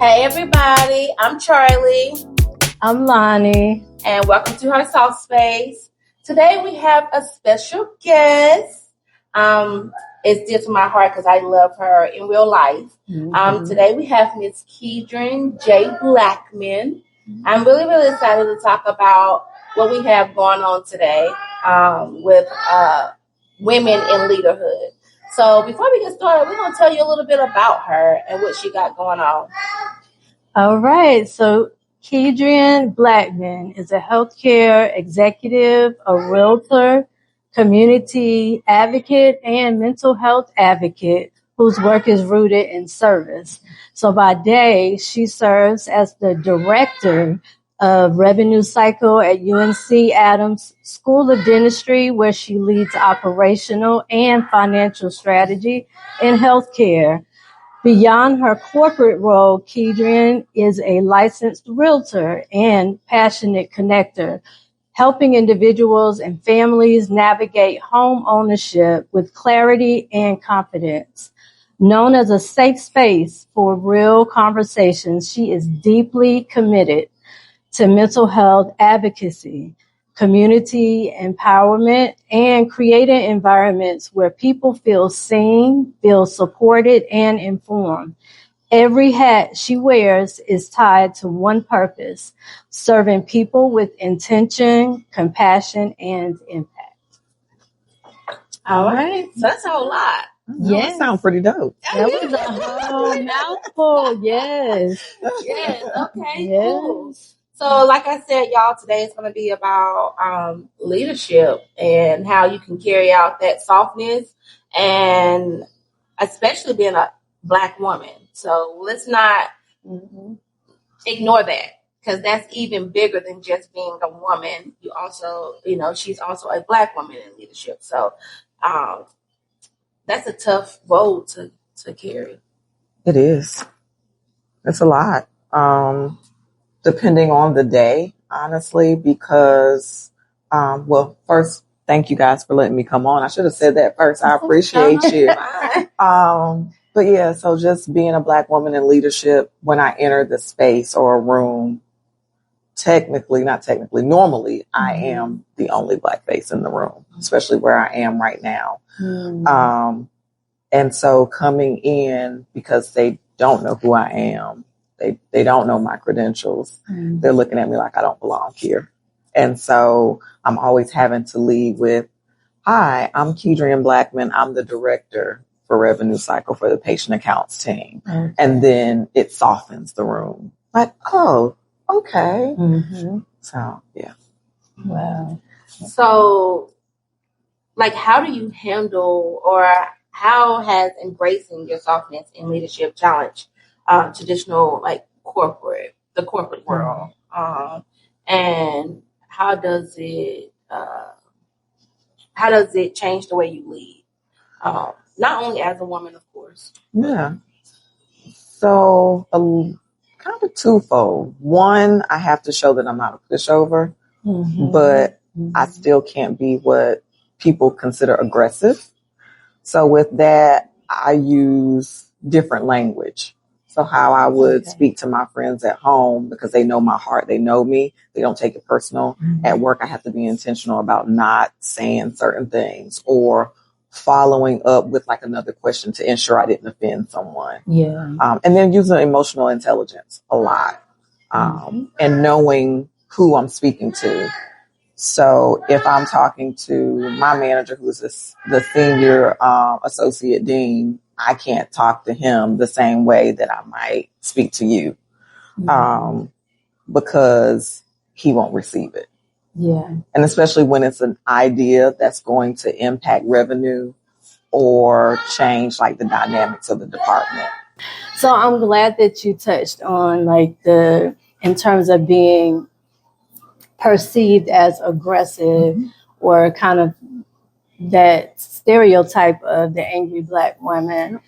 Hey everybody, I'm Charlie. I'm Lonnie. And welcome to her soft space. Today we have a special guest. It's dear to my heart because I love her in real life. Today we have Miss Kedrian J. Blackmon. I'm really excited to talk about what we have going on today with women in leaderhood. So before we get started, we're going to tell you a little bit about her and what she got going on. All right. So Kedrian Blackmon is a healthcare executive, a realtor, community advocate, and mental health advocate whose work is rooted in service. So by day, she serves as the director of revenue cycle at UNC Adams School of Dentistry, where she leads operational and financial strategy in healthcare. Beyond her corporate role, Kedrian is a licensed realtor and passionate connector, helping individuals and families navigate home ownership with clarity and confidence. Known as a safe space for real conversations, she is deeply committed to mental health advocacy, community empowerment, and creating environments where people feel seen, feel supported, and informed. Every hat she wears is tied to one purpose: serving people with intention, compassion, and impact. All right. So that's a whole lot. Yeah, that sounds pretty dope. That was a whole mouthful. Yes. Yes. Okay. Yes. Cool. So, like I said, y'all, today is going to be about leadership and how you can carry out that softness, and especially being a Black woman. So let's not ignore that, because that's even bigger than just being a woman. You also, she's also a Black woman in leadership. So that's a tough role to carry. It is. It's a lot. Depending on the day, honestly, because, first, thank you guys for letting me come on. I should have said that first. I appreciate you. But yeah, so just being a Black woman in leadership, when I enter the space or a room, normally I am the only Black face in the room, especially where I am right now. And so coming in, because they don't know who I am, they don't know my credentials. They're looking at me like I don't belong here. And so I'm always having to lead with, hi, I'm Kedrian Blackmon. I'm the director for revenue cycle for the patient accounts team. And then it softens the room. Like, oh, okay. So, yeah. Wow. So, like, how do you handle, or how has embracing your softness in leadership challenged traditional, like, the corporate world? And how does it change the way you lead? Not only as a woman, of course. Yeah. So, kind of twofold. One, I have to show that I'm not a pushover, but I still can't be what people consider aggressive. So with that, I use different language. So how I would speak to my friends at home, because they know my heart, they know me, they don't take it personal. At work, I have to be intentional about not saying certain things or following up with like another question to ensure I didn't offend someone. And then using emotional intelligence a lot, and knowing who I'm speaking to. So if I'm talking to my manager, who's the senior associate dean, I can't talk to him the same way that I might speak to you, because he won't receive it. And especially when it's an idea that's going to impact revenue or change like the dynamics of the department. So I'm glad that you touched on like in terms of being perceived as aggressive or kind of that stereotype of the angry Black woman.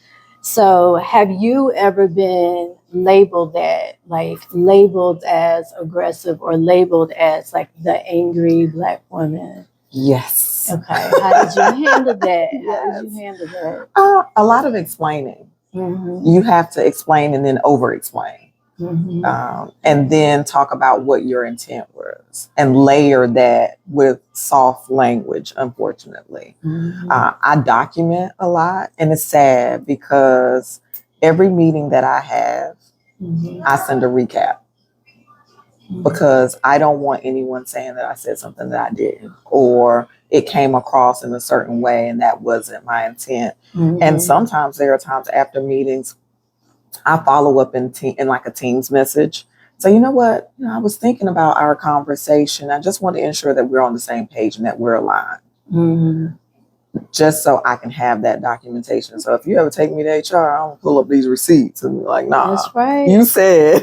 So have you ever been labeled as aggressive or labeled as like the angry Black woman? Yes. Okay. How did you handle that? A lot of explaining. You have to explain and then over explain. And then talk about what your intent was and layer that with soft language, unfortunately. I document a lot, and it's sad because every meeting that I have, I send a recap because I don't want anyone saying that I said something that I didn't, or it came across in a certain way and that wasn't my intent. And sometimes there are times after meetings, I follow up in like a Teams message. So you know what? I was thinking about our conversation. I just want to ensure that we're on the same page and that we're aligned. Just so I can have that documentation. So if you ever take me to HR, I'll pull up these receipts and be like, nah, that's right. You said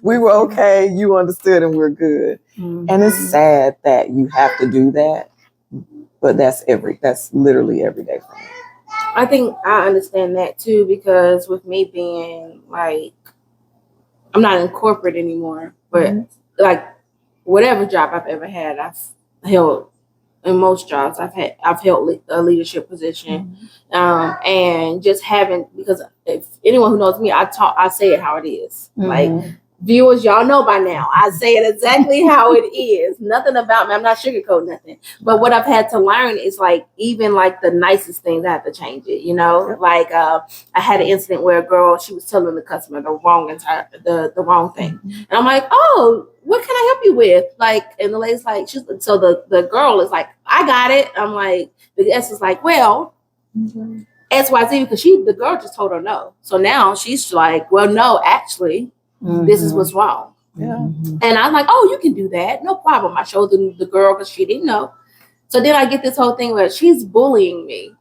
we were okay, you understood, and we're good. And it's sad that you have to do that, but that's literally every day for me. I think I understand that too, because with me being like, I'm not in corporate anymore, but like whatever job I've ever had, I've held. In most jobs, I've held a leadership position, and just having, because if anyone who knows me, I say it how it is. Like viewers, y'all know by now, I say it exactly how it is. Nothing about me. I'm not sugarcoating nothing. But what I've had to learn is like even like the nicest things, I have to change it. You know, like I had an incident where a girl, she was telling the customer the wrong thing, and I'm like, oh, what can I help you with? Like, and the lady's like, so the girl is like, I got it. I'm like, the S is like, well, XYZ, because the girl just told her no. So now she's like, well, no, actually, this is what's wrong. And I'm like, oh, you can do that. No problem. I showed the girl because she didn't know. So then I get this whole thing where she's bullying me.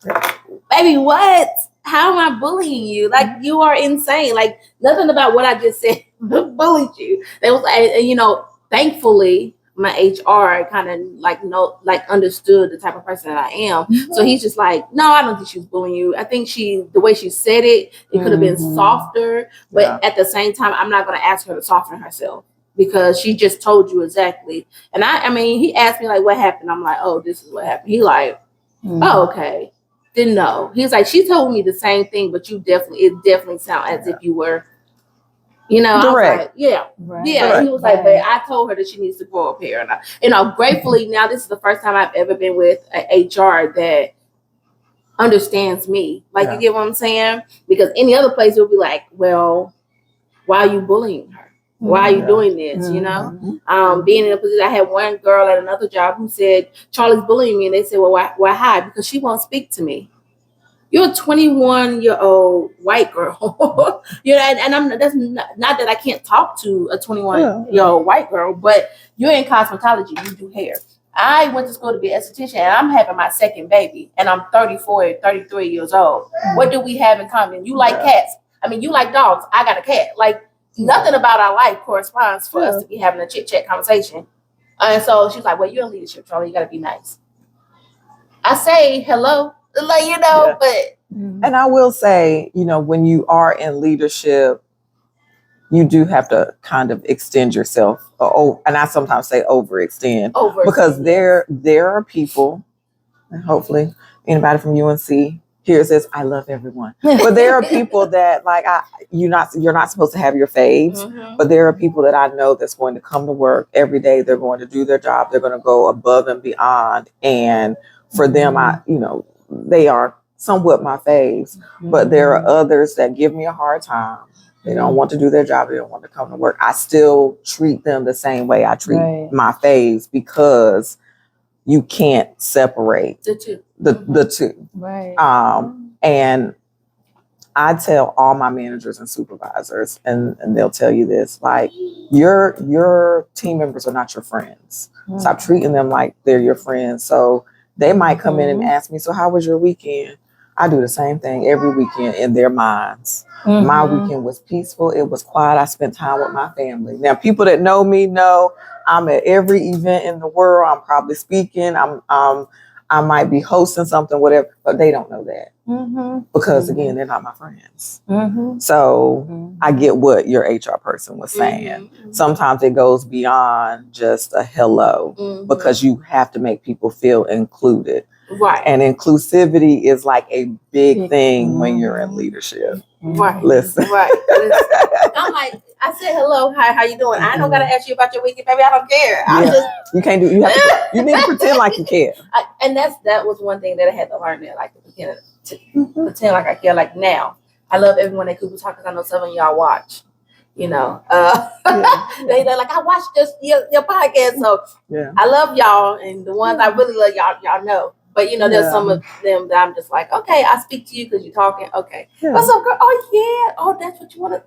Baby, what? How am I bullying you? Like, you are insane. Like, nothing about what I just said bullied you. It was, you know, thankfully, my HR kind of understood the type of person that I am. So he's just like, no, I don't think she was bullying you. I think the way she said it could have been softer. But at the same time, I'm not going to ask her to soften herself because she just told you exactly. And I mean, he asked me like, what happened? I'm like, oh, this is what happened. He like, oh, okay. Didn't know. He's like, she told me the same thing, but it definitely sounded as if you were, you know, direct. I was like, yeah. And he was like, but I told her that she needs to grow up here. And you know, gratefully now this is the first time I've ever been with an HR that understands me. Like, you get what I'm saying? Because any other place it would be like, well, why are you bullying her? Why are you doing this? You know, being in a position, I had one girl at another job who said, Charlie's bullying me. And they said, well, why hide? Because she won't speak to me. You're a 21-year-old white girl. You know, and that's not that I can't talk to a 21-year-old white girl, but you're in cosmetology, you do hair. I went to school to be an esthetician, and I'm having my second baby, and I'm 34, 33 years old. What do we have in common? You like cats. I mean, you like dogs. I got a cat. Like, nothing about our life corresponds for us to be having a chit-chat conversation. And so she's like, well, you're in leadership, Charlie. You got to be nice. I say hello, like, you know, but. And I will say, you know, when you are in leadership, you do have to kind of extend yourself. And I sometimes say overextend. Because there are people, and hopefully anybody from UNC hears this, I love everyone. But there are people that like you're not supposed to have your faves, but there are people that I know that's going to come to work every day. They're going to do their job. They're going to go above and beyond. And for them, they are somewhat my faves. But there are others that give me a hard time. They don't want to do their job. They don't want to come to work. I still treat them the same way I treat my faves because you can't separate the two. The two. Right. And I tell all my managers and supervisors, and they'll tell you this, like, your team members are not your friends. Stop treating them like they're your friends. So they might come in and ask me, so how was your weekend? I do the same thing every weekend in their minds. My weekend was peaceful. It was quiet. I spent time with my family. Now, people that know me know I'm at every event in the world. I'm probably speaking. I might be hosting something, whatever, but they don't know that because again, they're not my friends. So I get what your HR person was saying. Sometimes it goes beyond just a hello because you have to make people feel included. Right. And inclusivity is like a big thing when you're in leadership. Right. Listen. Right. I'm like, I said hello, hi, how you doing? I don't gotta ask you about your weekend, baby. I don't care. I just you can't do. You need to pretend like you care. And that was one thing that I had to learn there, like to pretend like I care. Like now, I love everyone at Cooper Talk because I know some of y'all watch. They're like, I watched your podcast, so I love y'all, and the ones I really love, y'all know. But there's some of them that I'm just like, okay, I speak to you because you're talking. Okay, what's up, girl? Oh yeah, oh that's what you want to.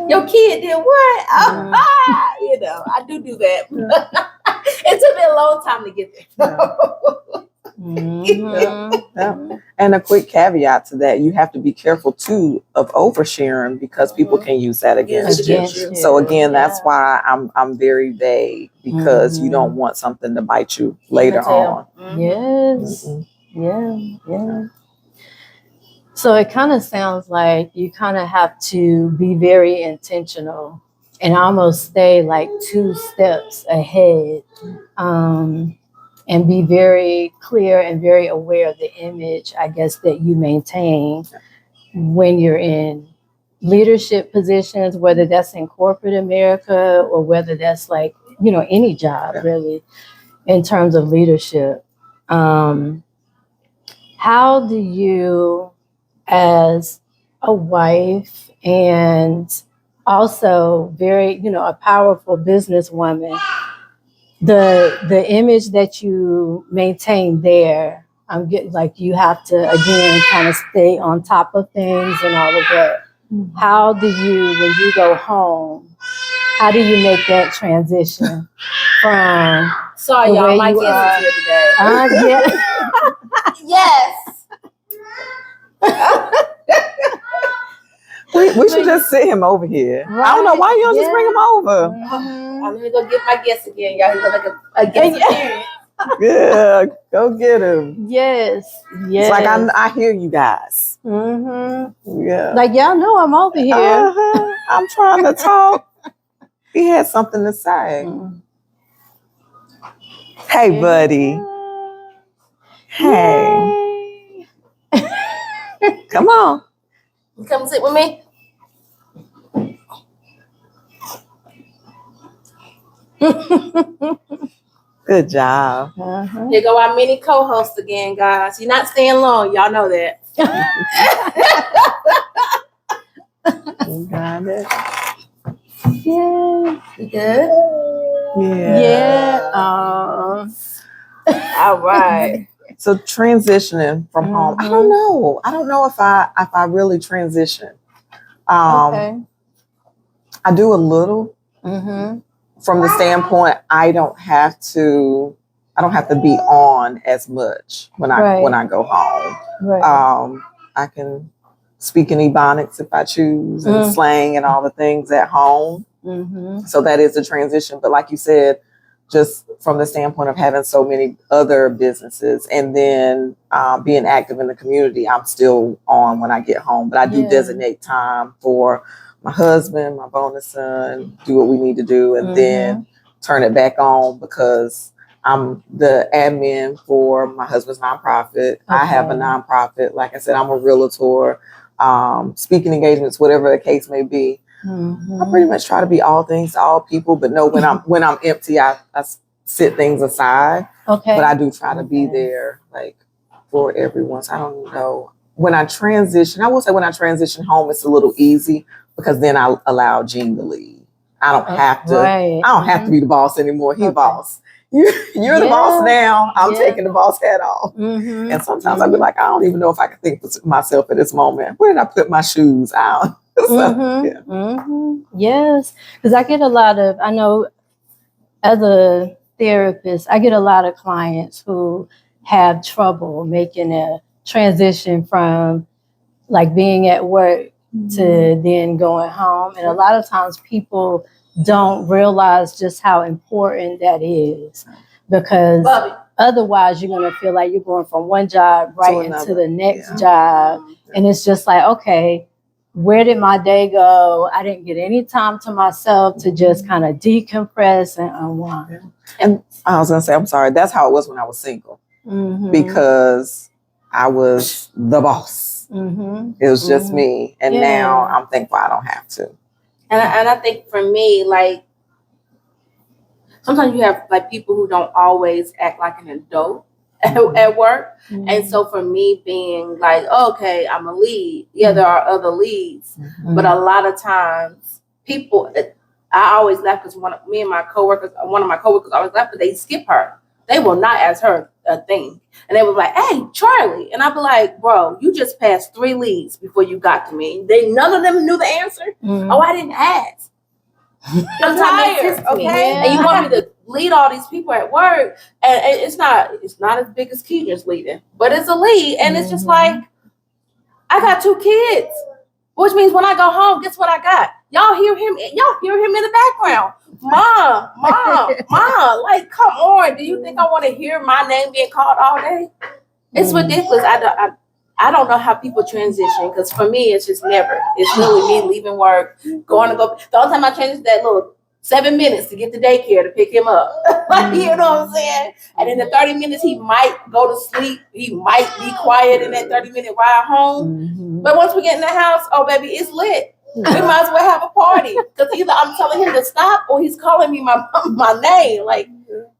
Your kid did what? I do that. It took me a long time to get there. And a quick caveat to that, you have to be careful too of oversharing because people can use that against you. So again, that's why I'm very vague because you don't want something to bite you later on. Yes. Yeah. So it kind of sounds like you kind of have to be very intentional and almost stay like 2 steps ahead. And be very clear and very aware of the image, I guess, that you maintain when you're in leadership positions, whether that's in corporate America or whether that's like, any job really in terms of leadership. How do you, as a wife and also very, a powerful businesswoman, the image that you maintain there, I'm getting like you have to again kind of stay on top of things and all of that. How do you, when you go home, how do you make that transition from sorry y'all, my guest is here today. Yes. We should just sit him over here. Right. I don't know why you don't just bring him over. I'm gonna go get my guest again, y'all. He's like a guest appearance. Yeah, go get him. Yes. It's like I hear you guys. Yeah. Like y'all know I'm over here. I'm trying to talk. He had something to say. Hey, buddy. Hey. Come on. Come sit with me. Good job. Here go our mini co-host again, guys. You're not staying long. Y'all know that. You got it. Yeah. You good? Yeah. All right. So transitioning from home, I don't know if I really transition. I do a little from the standpoint I don't have to be on as much when I go home. Right. I can speak in Ebonics if I choose and slang and all the things at home. So that is a transition. But like you said, just from the standpoint of having so many other businesses and then being active in the community, I'm still on when I get home. But I do designate time for my husband, my bonus son, do what we need to do, and then turn it back on because I'm the admin for my husband's nonprofit. I have a nonprofit. Like I said, I'm a realtor, speaking engagements, whatever the case may be. I pretty much try to be all things to all people, but no, when I'm empty, I sit things aside. But I do try to be there like for everyone. So I don't know. When I transition, I will say when I transition home, it's a little easy because then I allow Gene to lead. I don't have to. I don't have to be the boss anymore. He's boss. You're the boss now. I'm taking the boss hat off. And sometimes I'll be like, I don't even know if I can think for myself at this moment. Where did I put my shoes? Yes, because I get a lot of, I know as a therapist, I get a lot of clients who have trouble making a transition from like being at work to then going home. And a lot of times people don't realize just how important that is because otherwise you're going to feel like you're going from one job right into the next job. And it's just like, okay, where did my day go? I didn't get any time to myself to just kind of decompress and unwind. And I was going to say, I'm sorry. That's how it was when I was single because I was the boss. It was just me. And now I'm thankful I don't have to. And I think for me, like, sometimes you have like people who don't always act like an adult at work. Mm-hmm. And so for me being like, okay, I'm a lead. Yeah, there are other leads. Mm-hmm. But a lot of times people, I always laugh because one of my coworkers always laugh because they skip her. They will not ask her a thing. And they were like, hey, Charlie. And I'd be like, bro, you just passed 3 leads before you got to me. None of them knew the answer. Mm-hmm. Oh, I didn't ask. I'm tired, okay? Yeah. And you want me to lead all these people at work, and it's not as big as Kedrian's leading, but it's a lead, and it's just like, I got 2 kids, which means when I go home, guess what I got? Y'all hear him in the background. Mom, like, come on. Do you think I want to hear my name being called all day? It's ridiculous. I don't know how people transition, because for me, it's just never. It's really me leaving work, going to go. The only time I transition that little 7 minutes to get to daycare to pick him up. You know what I'm saying? And in the 30 minutes, he might go to sleep. He might be quiet in that 30-minute ride home. Mm-hmm. But once we get in the house, oh, baby, it's lit. We might as well have a party. Because either I'm telling him to stop or he's calling me my name. Like,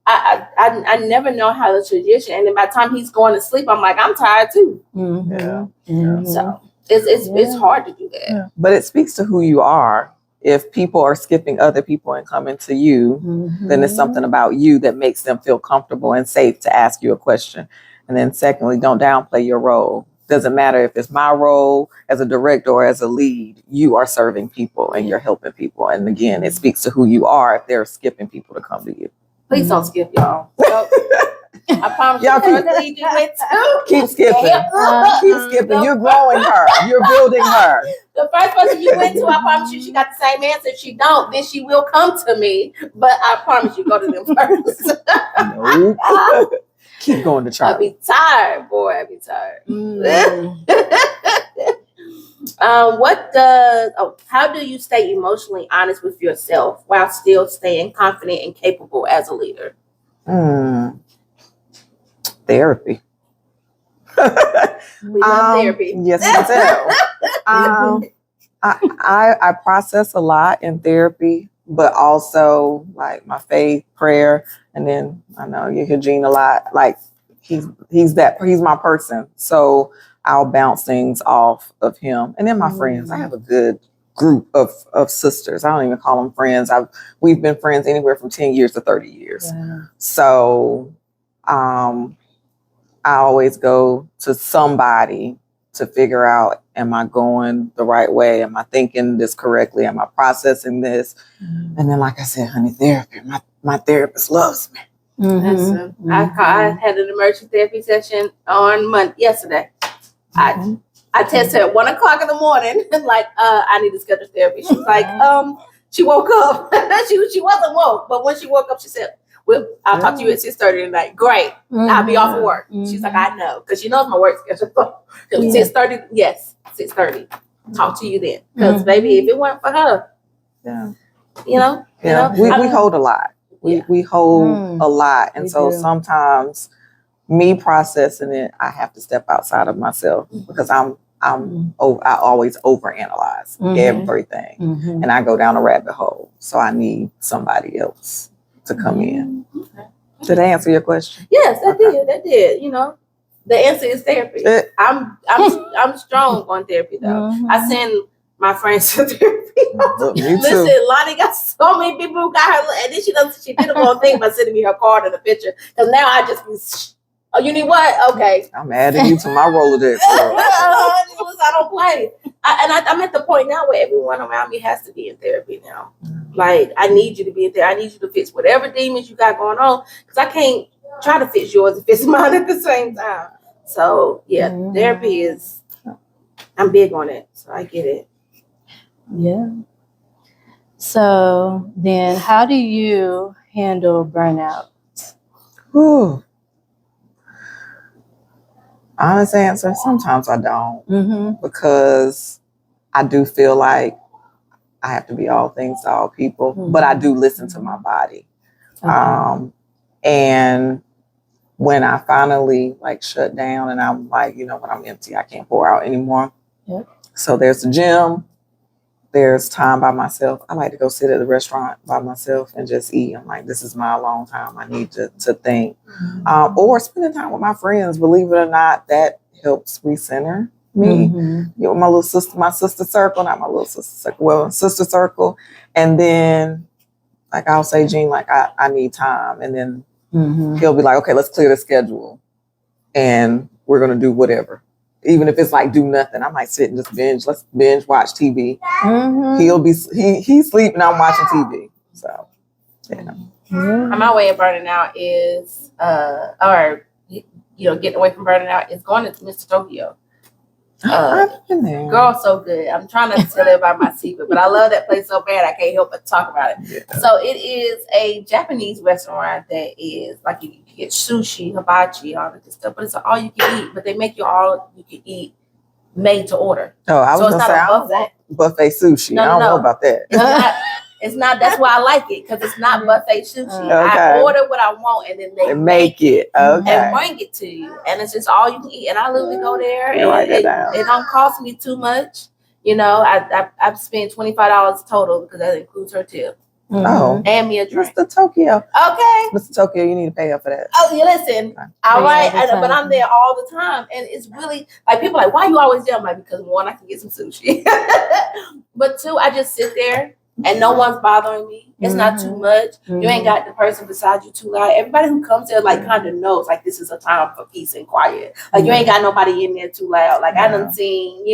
I never know how to transition, and then by the time he's going to sleep, I'm like, I'm tired too. Mm-hmm. Yeah. Mm-hmm. So it's hard to do that. Yeah. But it speaks to who you are. If people are skipping other people and coming to you, then it's something about you that makes them feel comfortable and safe to ask you a question. And then secondly, don't downplay your role. Doesn't matter if it's my role as a director or as a lead, you are serving people and you're helping people. And again, it speaks to who you are if they're skipping people to come to you. Please don't skip, y'all. I promise y'all keep skipping. Keep skipping. You're growing her. You're building her. The first person you went to, I promise you, she got the same answer. If she don't, then she will come to me. But I promise you, go to them first. Nope. Keep going to Charlie. I'll be tired, boy. I'll be tired. How do you stay emotionally honest with yourself while still staying confident and capable as a leader? Therapy. We love therapy. Yes, we do. I process a lot in therapy, but also like my faith, prayer, and then I know you hear Gene a lot. Like he's my person. So I'll bounce things off of him. And then my friends. I have a good group of sisters. I don't even call them friends. We've been friends anywhere from 10 years to 30 years. Yeah. So I always go to somebody to figure out, am I going the right way? Am I thinking this correctly? Am I processing this? Mm-hmm. And then, like I said, honey, therapy. My therapist loves me. Mm-hmm. I had an emergency therapy session on yesterday. Mm-hmm. I texted her at 1:00 in the morning, like, I need to schedule therapy. She was like, she woke up. she wasn't woke, but when she woke up, she said, well, I'll talk to you at 6:30 tonight. Great. I'll be off of work. She's like, I know. Because she knows my work schedule. 6:30, yes, 6:30. Talk to you then. Because, baby, if it weren't for her, you know? We hold a lot. We hold a lot. And so sometimes me processing it, I have to step outside of myself because I always overanalyze everything. Mm-hmm. And I go down a rabbit hole. So I need somebody else to come in. Okay. Did I answer your question? Yes, that did. You know, the answer is therapy. I'm strong on therapy though. Mm-hmm. I send my friends to therapy. Listen, Lonnie got so many people who got her, and then she did a wrong thing by sending me her card and a picture. Because now I just be, oh, you need what? Okay, I'm adding you to my Rolodex. I don't play. I'm at the point now where everyone around me has to be in therapy now. Like, I need you to be in there. I need you to fix whatever demons you got going on, because I can't try to fix yours and fix mine at the same time. So, therapy is, I'm big on it. So I get it. Yeah. So then how do you handle burnout? Honest answer, sometimes I don't. Because I do feel like I have to be all things to all people, but I do listen to my body. Okay. And when I finally like shut down and I'm like, you know what, I'm empty, I can't pour out anymore. Yep. So there's the gym, there's time by myself. I like to go sit at the restaurant by myself and just eat. I'm like, this is my alone time. I need to think. Or spending time with my friends. Believe it or not, that helps recenter me. You know, my sister circle, not my little sister circle, well, sister circle. And then, like, I'll say, Gene, like, I need time. And then he'll be like, okay, let's clear the schedule. And we're going to do whatever. Even if it's like do nothing, I might sit and just binge. Let's binge watch TV. He's sleeping, I'm watching TV. So, yeah. My way of burning out is, getting away from burning out is going to Mr. Tokyo. I've been there. Girl, so good. I'm trying not to tell everybody my secret, but I love that place so bad I can't help but talk about it. Yeah. So it is a Japanese restaurant that is like you get sushi, hibachi, all of this stuff, but it's all you can eat. But they make you all you can eat made to order. Oh, I was gonna say I don't want buffet sushi. I don't know about that. It's not. That's why I like it because it's not buffet sushi. Okay. I order what I want and then they make it and bring it to you, and it's just all you can eat. And I literally go there, and it don't cost me too much. You know, I've spent $25 total because that includes her tip. Oh, and me a drink. Mr. Tokyo. Okay, Mr. Tokyo, you need to pay up for that. Oh, you listen. All right, but I'm there all the time, and it's really like people are like, why are you always there? I'm like, because one, I can get some sushi, but two, I just sit there. And no one's bothering me. It's not too much. You ain't got the person beside you too loud. Everybody who comes there like kind of knows like this is a time for peace and quiet. Like you ain't got nobody in there too loud. Like I done seen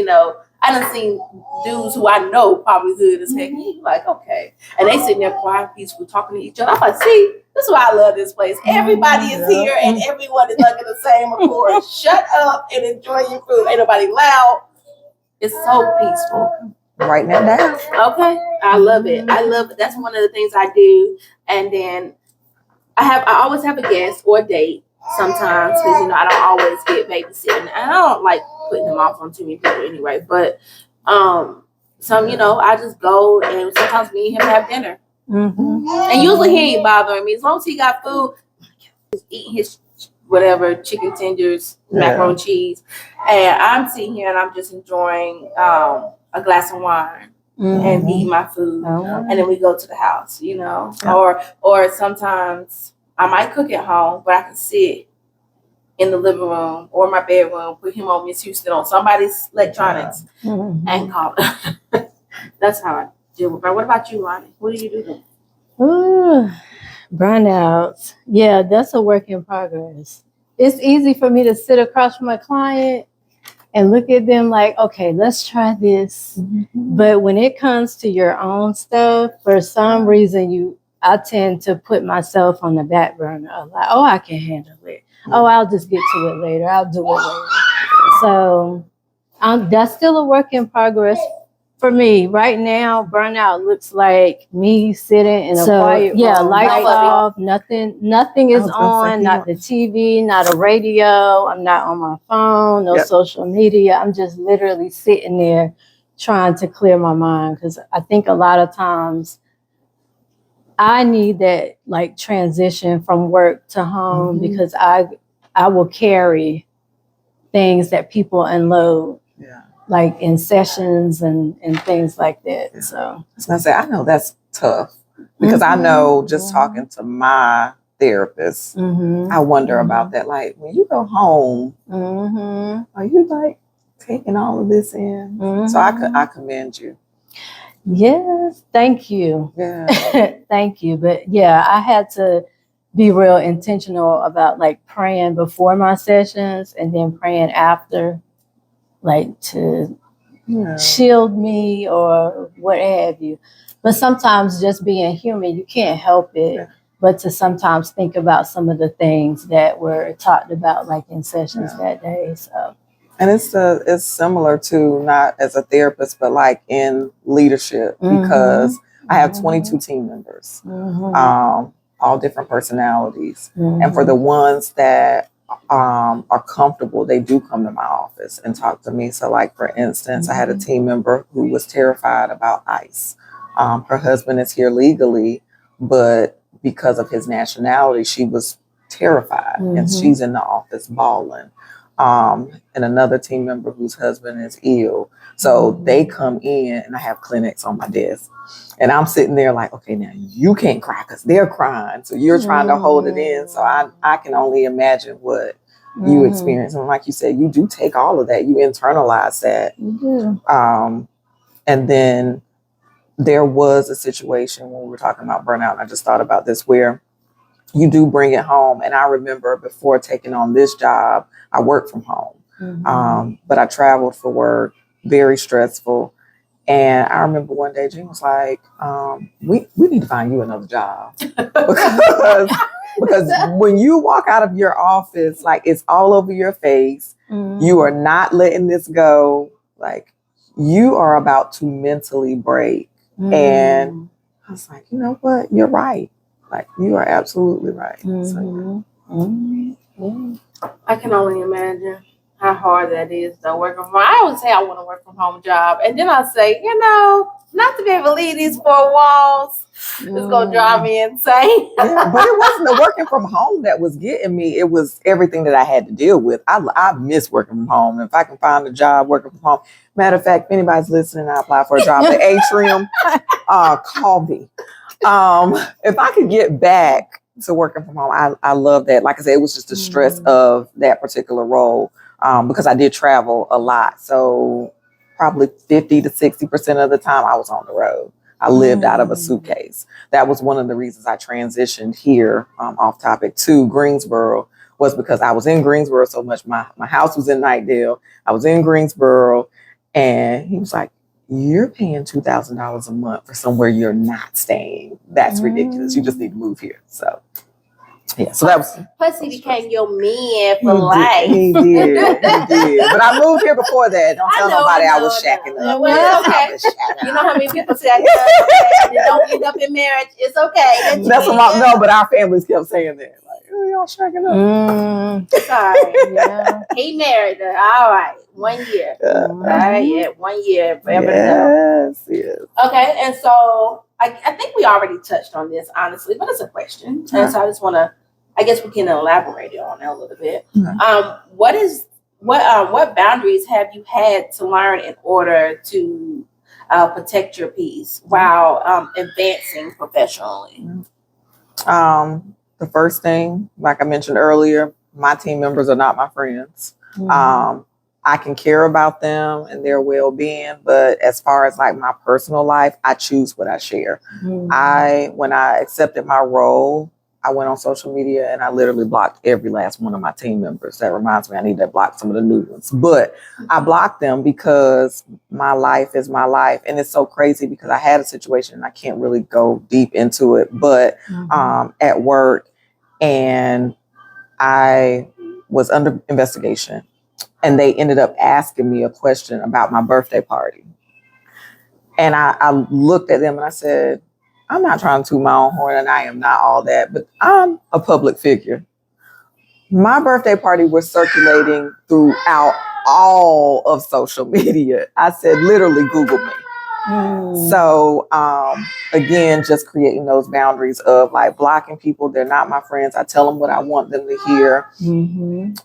dudes who I know probably good as heck. Like, okay. And they sitting there quiet, peaceful, talking to each other. I'm like, see, this is why I love this place. Everybody is here and everyone is under the same accord. Shut up and enjoy your food. Ain't nobody loud. It's so peaceful. Writing that down. Okay. I love it. That's one of the things I do. And then I always have a guest or a date sometimes because I don't always get babysitting. And I don't like putting them off on too many people anyway. But I just go and sometimes me and him have dinner. And usually he ain't bothering me. As long as he got food, he's eating his whatever, chicken tenders, macaroni and cheese. And I'm sitting here and I'm just enjoying a glass of wine and eat my food, and then we go to the house, or sometimes I might cook at home, but I can sit in the living room or my bedroom, put him on Miss Houston on somebody's electronics and call it. That's how I deal with it. What about you, Lonnie? What do you do then? Burnout. Yeah, that's a work in progress. It's easy for me to sit across from a client and look at them like, okay, let's try this. But when it comes to your own stuff, for some reason, I tend to put myself on the back burner. I'm like, oh, I can handle it. Oh, I'll just get to it later. I'll do it later. So that's still a work in progress for me. Right now, burnout looks like me sitting in a quiet room. Yeah, lights off, nothing is on, not the TV, not a radio. I'm not on my phone, no social media. I'm just literally sitting there trying to clear my mind because I think a lot of times I need that like transition from work to home because I will carry things that people unload. Like in sessions and things like that. So I was gonna say, I know that's tough because I know just talking to my therapist, I wonder about that. Like when you go home, are you like taking all of this in? So I commend you. Yes, thank you. Yeah. Thank you. But yeah, I had to be real intentional about like praying before my sessions and then praying after. Like to shield me or what have you. But sometimes just being human, you can't help it but to sometimes think about some of the things that were talked about like in sessions that day. So, and it's similar to not as a therapist, but like in leadership because I have 22 team members, all different personalities. And for the ones that are comfortable, they do come to my office and talk to me. So like, for instance, I had a team member who was terrified about ICE. Her husband is here legally, but because of his nationality, she was terrified and she's in the office bawling. and another team member whose husband is ill. So they come in and I have clinics on my desk. And I'm sitting there like, okay, now you can't cry because they're crying. So you're trying to hold it in. So I can only imagine what you experience. And like you said, you do take all of that. You internalize that. And then there was a situation when we were talking about burnout. And I just thought about this where you do bring it home. And I remember before taking on this job, I worked from home. But I traveled for work, very stressful. And I remember one day Jean was like, we need to find you another job. because when you walk out of your office, like it's all over your face. You are not letting this go. Like you are about to mentally break. And I was like, you know what? You're right. Like you are absolutely right. So, I can only imagine how hard that is though, working from home. I always say I want a work from home job. And then I say, not to be able to leave these four walls is going to drive me insane. Yeah, but it wasn't the working from home that was getting me. It was everything that I had to deal with. I miss working from home. If I can find a job working from home. Matter of fact, if anybody's listening, I apply for a job at Atrium, call me. If I could get back to working from home, I love that. Like I said, it was just the stress of that particular role. Because I did travel a lot. So probably 50 to 60% of the time I was on the road. I lived out of a suitcase. That was one of the reasons I transitioned here off topic to Greensboro was because I was in Greensboro so much. My house was in Knightdale. I was in Greensboro and he was like, you're paying $2,000 a month for somewhere you're not staying. That's ridiculous. You just need to move here. So yeah, so that was. Plus, he became your man for life. He did. But I moved here before that. Don't tell nobody I was shacking up. Well, okay. You know how many people say that? You don't end up in marriage. It's okay. That's what but our families kept saying that. Like, oh, y'all shacking up. Sorry. Yeah. He married her. All right. 1 year. All right. Yeah. 1 year. Forever. Yes. Okay. And so I think we already touched on this, honestly, but it's a question. And so I just want to. I guess we can elaborate on that a little bit. What boundaries have you had to learn in order to protect your peace while advancing professionally? The first thing, like I mentioned earlier, my team members are not my friends. I can care about them and their well-being, but as far as like my personal life, I choose what I share. When I accepted my role, I went on social media and I literally blocked every last one of my team members. That reminds me, I need to block some of the new ones. But I blocked them because my life is my life. And it's so crazy because I had a situation and I can't really go deep into it, but at work, and I was under investigation. And they ended up asking me a question about my birthday party. And I looked at them and I said, I'm not trying to toot my own horn and I am not all that, but I'm a public figure. My birthday party was circulating throughout all of social media. I said, literally Google me. So, again, just creating those boundaries of like blocking people. They're not my friends. I tell them what I want them to hear.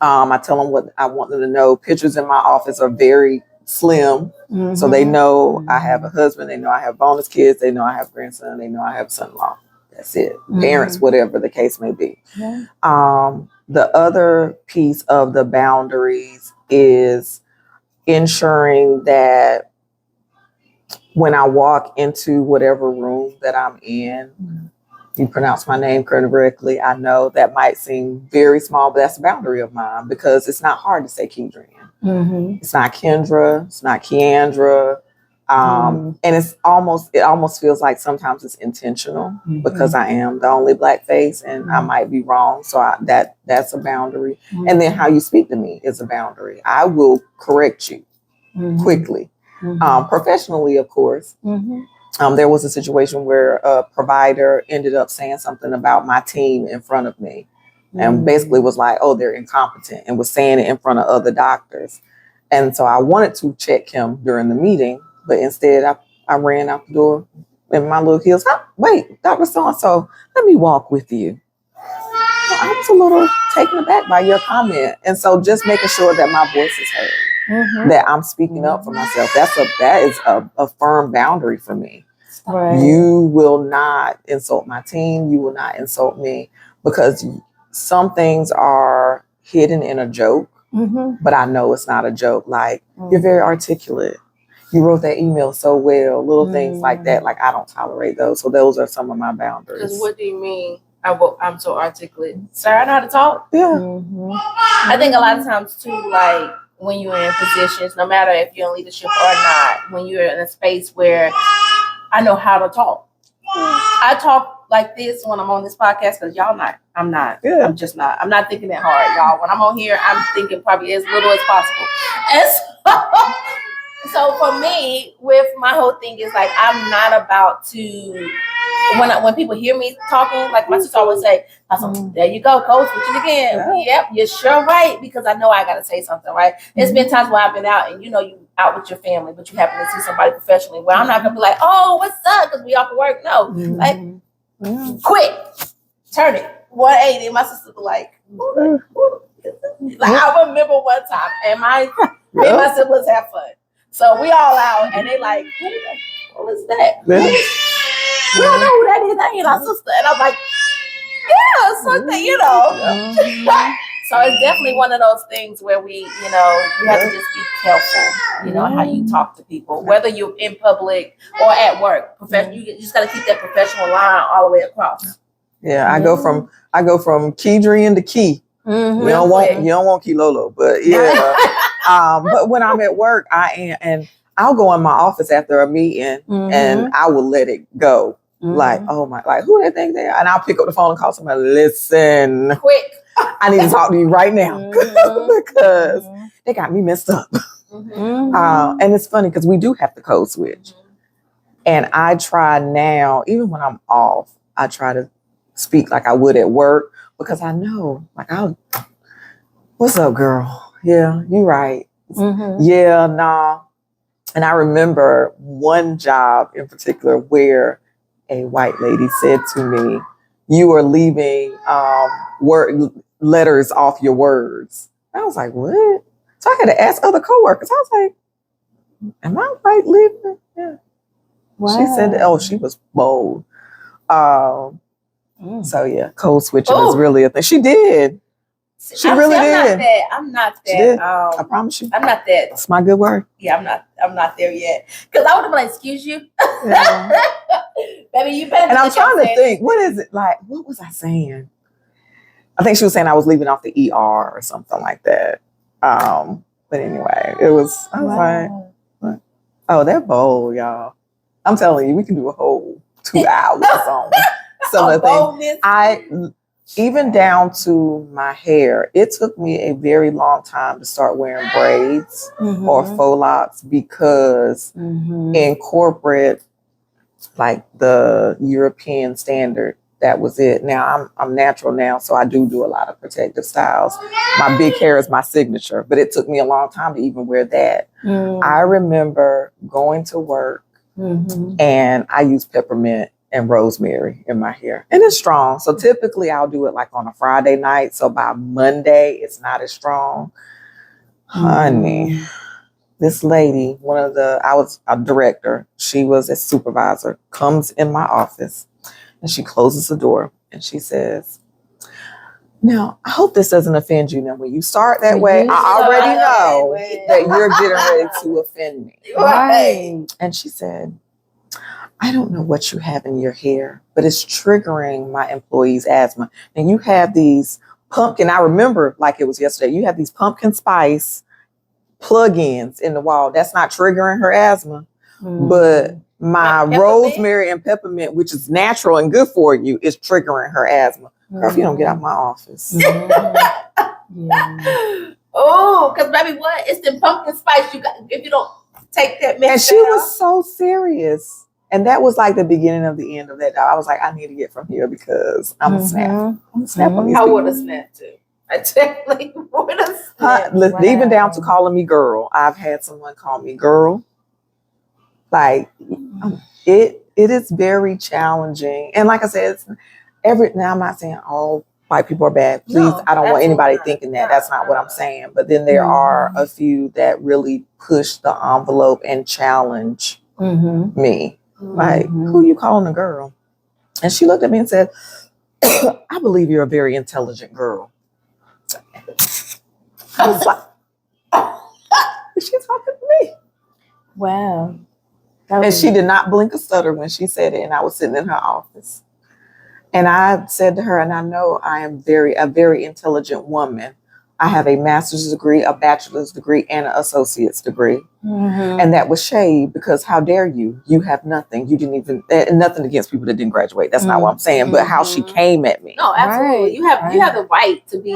I tell them what I want them to know. Pictures in my office are very slim. So they know I have a husband. They know I have bonus kids. They know I have grandson. They know I have son-in-law. That's it. Parents, whatever the case may be. The other piece of the boundaries is ensuring that when I walk into whatever room that I'm in, you pronounce my name correctly. I know that might seem very small, but that's a boundary of mine because it's not hard to say Kedrian. It's not Kendra. It's not Keandra. And it almost feels like sometimes it's intentional because I am the only Black face and I might be wrong. So that's a boundary. And then how you speak to me is a boundary. I will correct you quickly. Professionally, of course. There was a situation where a provider ended up saying something about my team in front of me and basically was like, oh, they're incompetent, and was saying it in front of other doctors. And so I wanted to check him during the meeting, but instead I ran out the door in my little heels. Oh, wait, Dr. So-and-so, let me walk with you. I'm was a little taken aback by your comment. And so just making sure that my voice is heard, that I'm speaking up for myself. That is a firm boundary for me. Right. You will not insult my team. You will not insult me, because some things are hidden in a joke, but I know it's not a joke. Like, you're very articulate. You wrote that email so well. Little things like that. Like, I don't tolerate those. So those are some of my boundaries. Because what do you mean? I'm so articulate. Sir, I know how to talk. Yeah. I think a lot of times too, like when you're in positions, no matter if you're in leadership or not, when you're in a space where I know how to talk. I talk like this when I'm on this podcast because y'all not. I'm not. Yeah. I'm just not. I'm not thinking that hard, y'all. When I'm on here, I'm thinking probably as little as possible. And so for me, with my whole thing is like I'm not about to. When people hear me talking, like my sister always say, there you go, coach, switching again. Yeah. Yep, you're sure right, because I know I got to say something, right? There's been times where I've been out and, you out with your family, but you happen to see somebody professionally where I'm not going to be like, oh, what's up? Because we off to work. No, like, quick, turn it, 180. My sister was like, like I remember one time, and me and my siblings have fun. So we all out, and they like, what is that? We don't know who that is. That ain't our sister. And I'm like, yeah, something, So it's definitely one of those things where we, you have to just be careful, how you talk to people, whether you're in public or at work. You just got to keep that professional line all the way across. Yeah, I go from Kedrian to Key. You don't want Kilolo, but yeah. But when I'm at work, I am, and I'll go in my office after a meeting, and I will let it go. Like, oh my, like, who they think they are? And I'll pick up the phone and call somebody, listen, quick, I need to talk to you right now because they got me messed up. And it's funny because we do have to code switch. And I try now, even when I'm off, I try to speak like I would at work, because I know, like, what's up, girl? Yeah, you right. Yeah, nah. And I remember one job in particular where a white lady said to me, you are leaving letters off your words. I was like, what? So I had to ask other coworkers. I was like, am I right leaving? Yeah. Wow. She said, she was bold. So yeah, code switching is really a thing. She did. She really did. I'm not that. I promise you. I'm not that. That's my good word. Yeah, I'm not there yet. Because I would have been like, excuse you. Yeah. Baby, you better. And I'm trying to think, what is it like? What was I saying? I think she was saying I was leaving off the ER or something like that. But anyway, I was like, oh, they're bold, y'all. I'm telling you, we can do a whole 2 hours on some of the things. Even down to my hair, it took me a very long time to start wearing braids or faux locks, because in corporate, like the European standard, that was it. Now I'm natural now, so I do a lot of protective styles. My big hair is my signature, but it took me a long time to even wear that. I remember going to work and I use peppermint and rosemary in my hair, and it's strong. So typically I'll do it like on a Friday night. So by Monday, it's not as strong. Honey, this lady, I was a director. She was a supervisor, comes in my office and she closes the door and she says, now, I hope this doesn't offend you. Now, when you start that way, I already know that you're getting ready to offend me. Right. And she said, I don't know what you have in your hair, but it's triggering my employees' asthma. And you have these pumpkin, I remember like it was yesterday, you have these pumpkin spice plug-ins in the wall. That's not triggering her asthma. But my rosemary and peppermint, which is natural and good for you, is triggering her asthma. Girl, if you don't get out of my office. Oh, because baby, what? It's the pumpkin spice you got. If you don't take that mix. And she was so serious. And that was like the beginning of the end of that. I was like, I need to get from here because I'm a snap. I'm a snap on these people. I would have snapped too. I definitely would have snapped. Even down to calling me girl. I've had someone call me girl. Like, it is very challenging. And like I said, now I'm not saying all white people are bad. Please, No, I don't want anybody not. thinking that. That's not what I'm saying. But then there are a few that really push the envelope and challenge me. Like, who you calling a girl? And she looked at me and said, I believe you're a very intelligent girl. I was like, is she talking to me? Wow. And she did not blink or stutter when she said it. And I was sitting in her office. And I said to her, and I know I am a very intelligent woman. I have a master's degree, a bachelor's degree, and an associate's degree. And that was shade because how dare you? You have nothing. You didn't even, and nothing against people that didn't graduate. That's not what I'm saying, but how she came at me. No, absolutely. Right. You have the right to be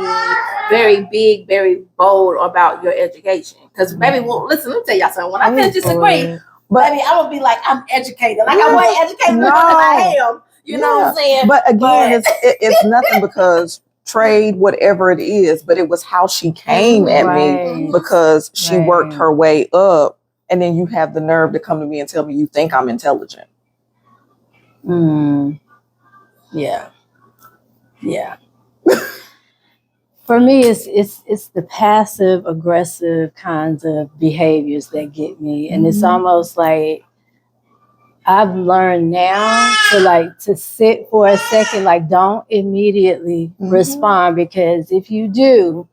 very big, very bold about your education. Because baby, well, listen, let me tell y'all something. When I finish this degree, baby, I'm gonna be like, I'm educated. Like I wasn't educated more than I am. You know what I'm saying? But again, it's nothing because trade, whatever it is, but it was how she came at me because she worked her way up. And then you have the nerve to come to me and tell me you think I'm intelligent. Yeah. Yeah. For me, it's the passive aggressive kinds of behaviors that get me. And it's almost like I've learned now to sit for a second, like don't immediately respond, because if you do,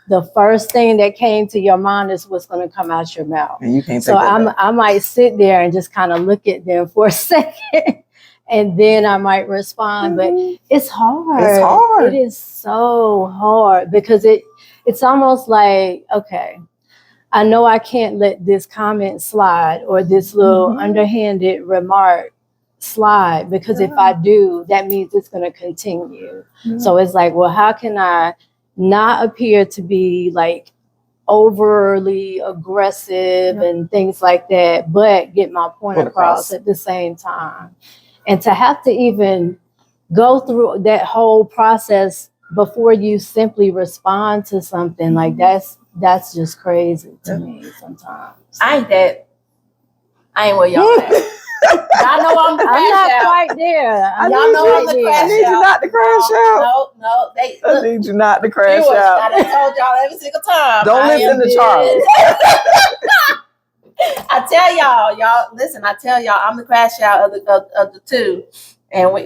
the first thing that came to your mind is what's going to come out your mouth. And you can't so I might sit there and just kind of look at them for a second and then I might respond. But it's hard. It's hard. It is so hard because it's almost like, okay, I know I can't let this comment slide or this little underhanded remark slide, because if I do, that means it's going to continue. So it's like, well, how can I not appear to be like overly aggressive and things like that, but get my point across at the same time? And to have to even go through that whole process before you simply respond to something, like that's just crazy to me sometimes. I ain't where y'all at. Y'all know I'm the crash not out. quite there. Y'all know I'm the crash out. I need you not to crash out. No. I need you not to crash out. I done told y'all every single time. Don't listen to Charles. I tell y'all listen. I tell y'all, I'm the crash out of the two, and we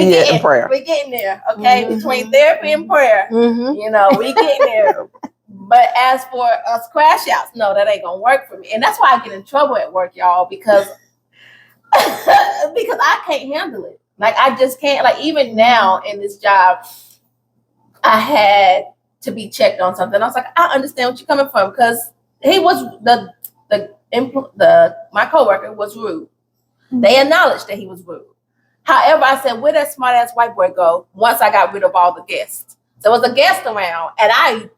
getting prayer. We getting there, okay? Between therapy and prayer, you know, we getting there. But as for us crash outs, no, that ain't gonna work for me, and that's why I get in trouble at work, y'all, because I can't handle it. Like I just can't. Like even now in this job, I had to be checked on something. I was like, I understand what you're coming from, because he was my coworker was rude. They acknowledged that he was rude. However, I said, where that smart ass white boy go once I got rid of all the guests? There was a guest around, and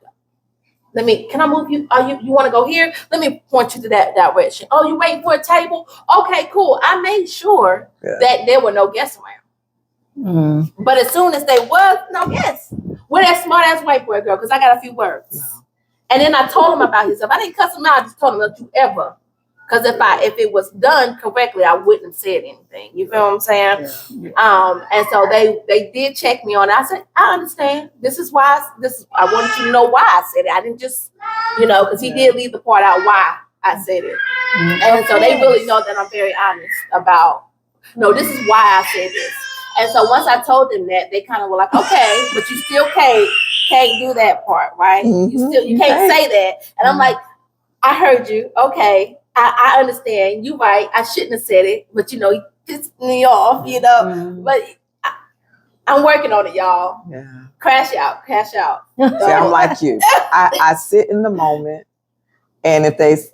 can I move you? You want to go here? Let me point you to that direction. Oh, you waiting for a table? Okay, cool. I made sure that there were no guests around. But as soon as there was no guests, where that smart ass white boy go? Because I got a few words. No. And then I told him about himself. I didn't cuss him out. I just told him, don't you ever. Because if it was done correctly, I wouldn't have said anything. You feel what I'm saying? Yeah. And so they did check me on it. I said, I understand. This is why. I wanted you to know why I said it. I didn't just, because he did leave the part out why I said it. And so they really know that I'm very honest about, no, this is why I said this. And so once I told them that, they kind of were like, okay, but you still can't do that part, right? You can't say that. And I'm like, I heard you. Okay. I understand. You right. I shouldn't have said it, but he pissed me off, But I'm working on it, y'all. Yeah. Crash out. See, I'm like you. I sit in the moment, and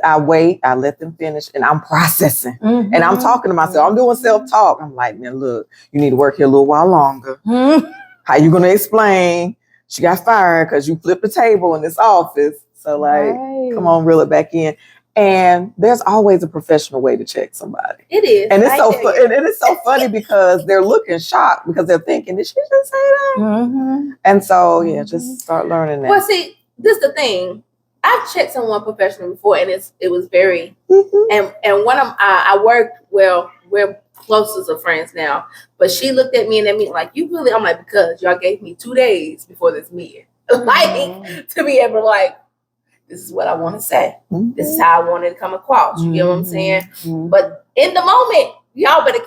I wait, I let them finish, and I'm processing. And I'm talking to myself. I'm doing self-talk. I'm like, man, look, you need to work here a little while longer. How you gonna explain she got fired because you flipped the table in this office? So come on, reel it back in. And there's always a professional way to check somebody. It is. And it's and it's so funny because they're looking shocked because they're thinking, did she just say that? And so, just start learning that. Well, see, this is the thing. I've checked someone professionally before, and it was very, and one of I worked we're closest of friends now. But she looked at me in that meeting like, you really? I'm like, because y'all gave me 2 days before this meeting, like to be able to like, this is what I want to say. Mm-hmm. This is how I want it to come across. You get what I'm saying? Mm-hmm. But in the moment, y'all better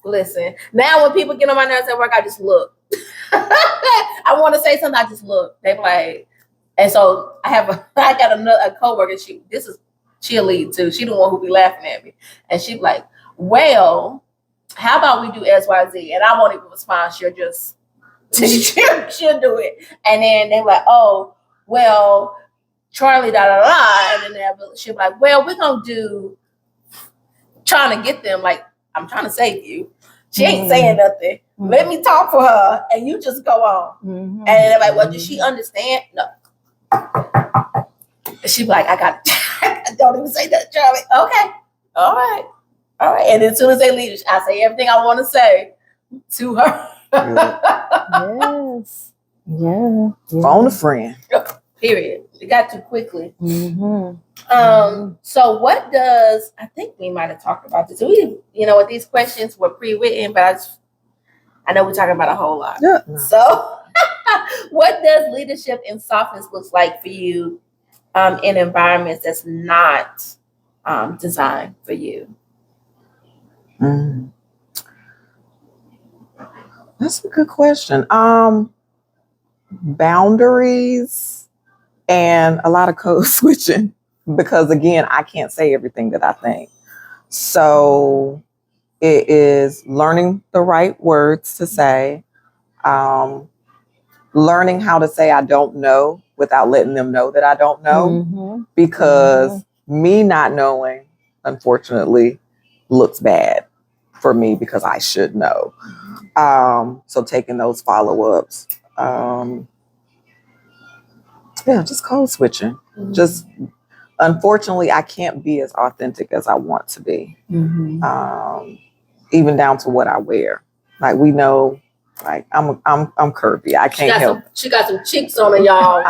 listen. Now when people get on my nerves at work, I just look. I want to say something, I just look. They like, and so I got a coworker. She a lead too. She the one who be laughing at me, and she be like, well, how about we do X, Y, Z? And I won't even respond. She'll just she'll do it, and then they're like, oh, well, Charlie, da da da, and then she'll be like, well, we're gonna do trying to get them. Like, I'm trying to save you. She ain't saying nothing. Mm-hmm. Let me talk for her, and you just go on. Mm-hmm. And they're like, well, does she understand? No. She be like, I got it. Don't even say that, Charlie. Okay. All right. And as soon as they leave, I say everything I want to say to her. Yes. Yeah. Phone a friend. Period. It got too quickly. Mm-hmm. So what does, I think we might have talked about this. We, what these questions were pre-written, but I know we're talking about a whole lot. Yeah. So what does leadership in softness looks like for you in environments that's not designed for you? That's a good question. Boundaries and a lot of code switching, because again, I can't say everything that I think. So it is learning the right words to say, learning how to say I don't know without letting them know that I don't know, because me not knowing, unfortunately, looks bad for me because I should know. So taking those follow-ups. Just code switching. Just, unfortunately, I can't be as authentic as I want to be. Even down to what I wear. Like, we know, like, I'm curvy. I can't help. She got some cheeks on her, y'all.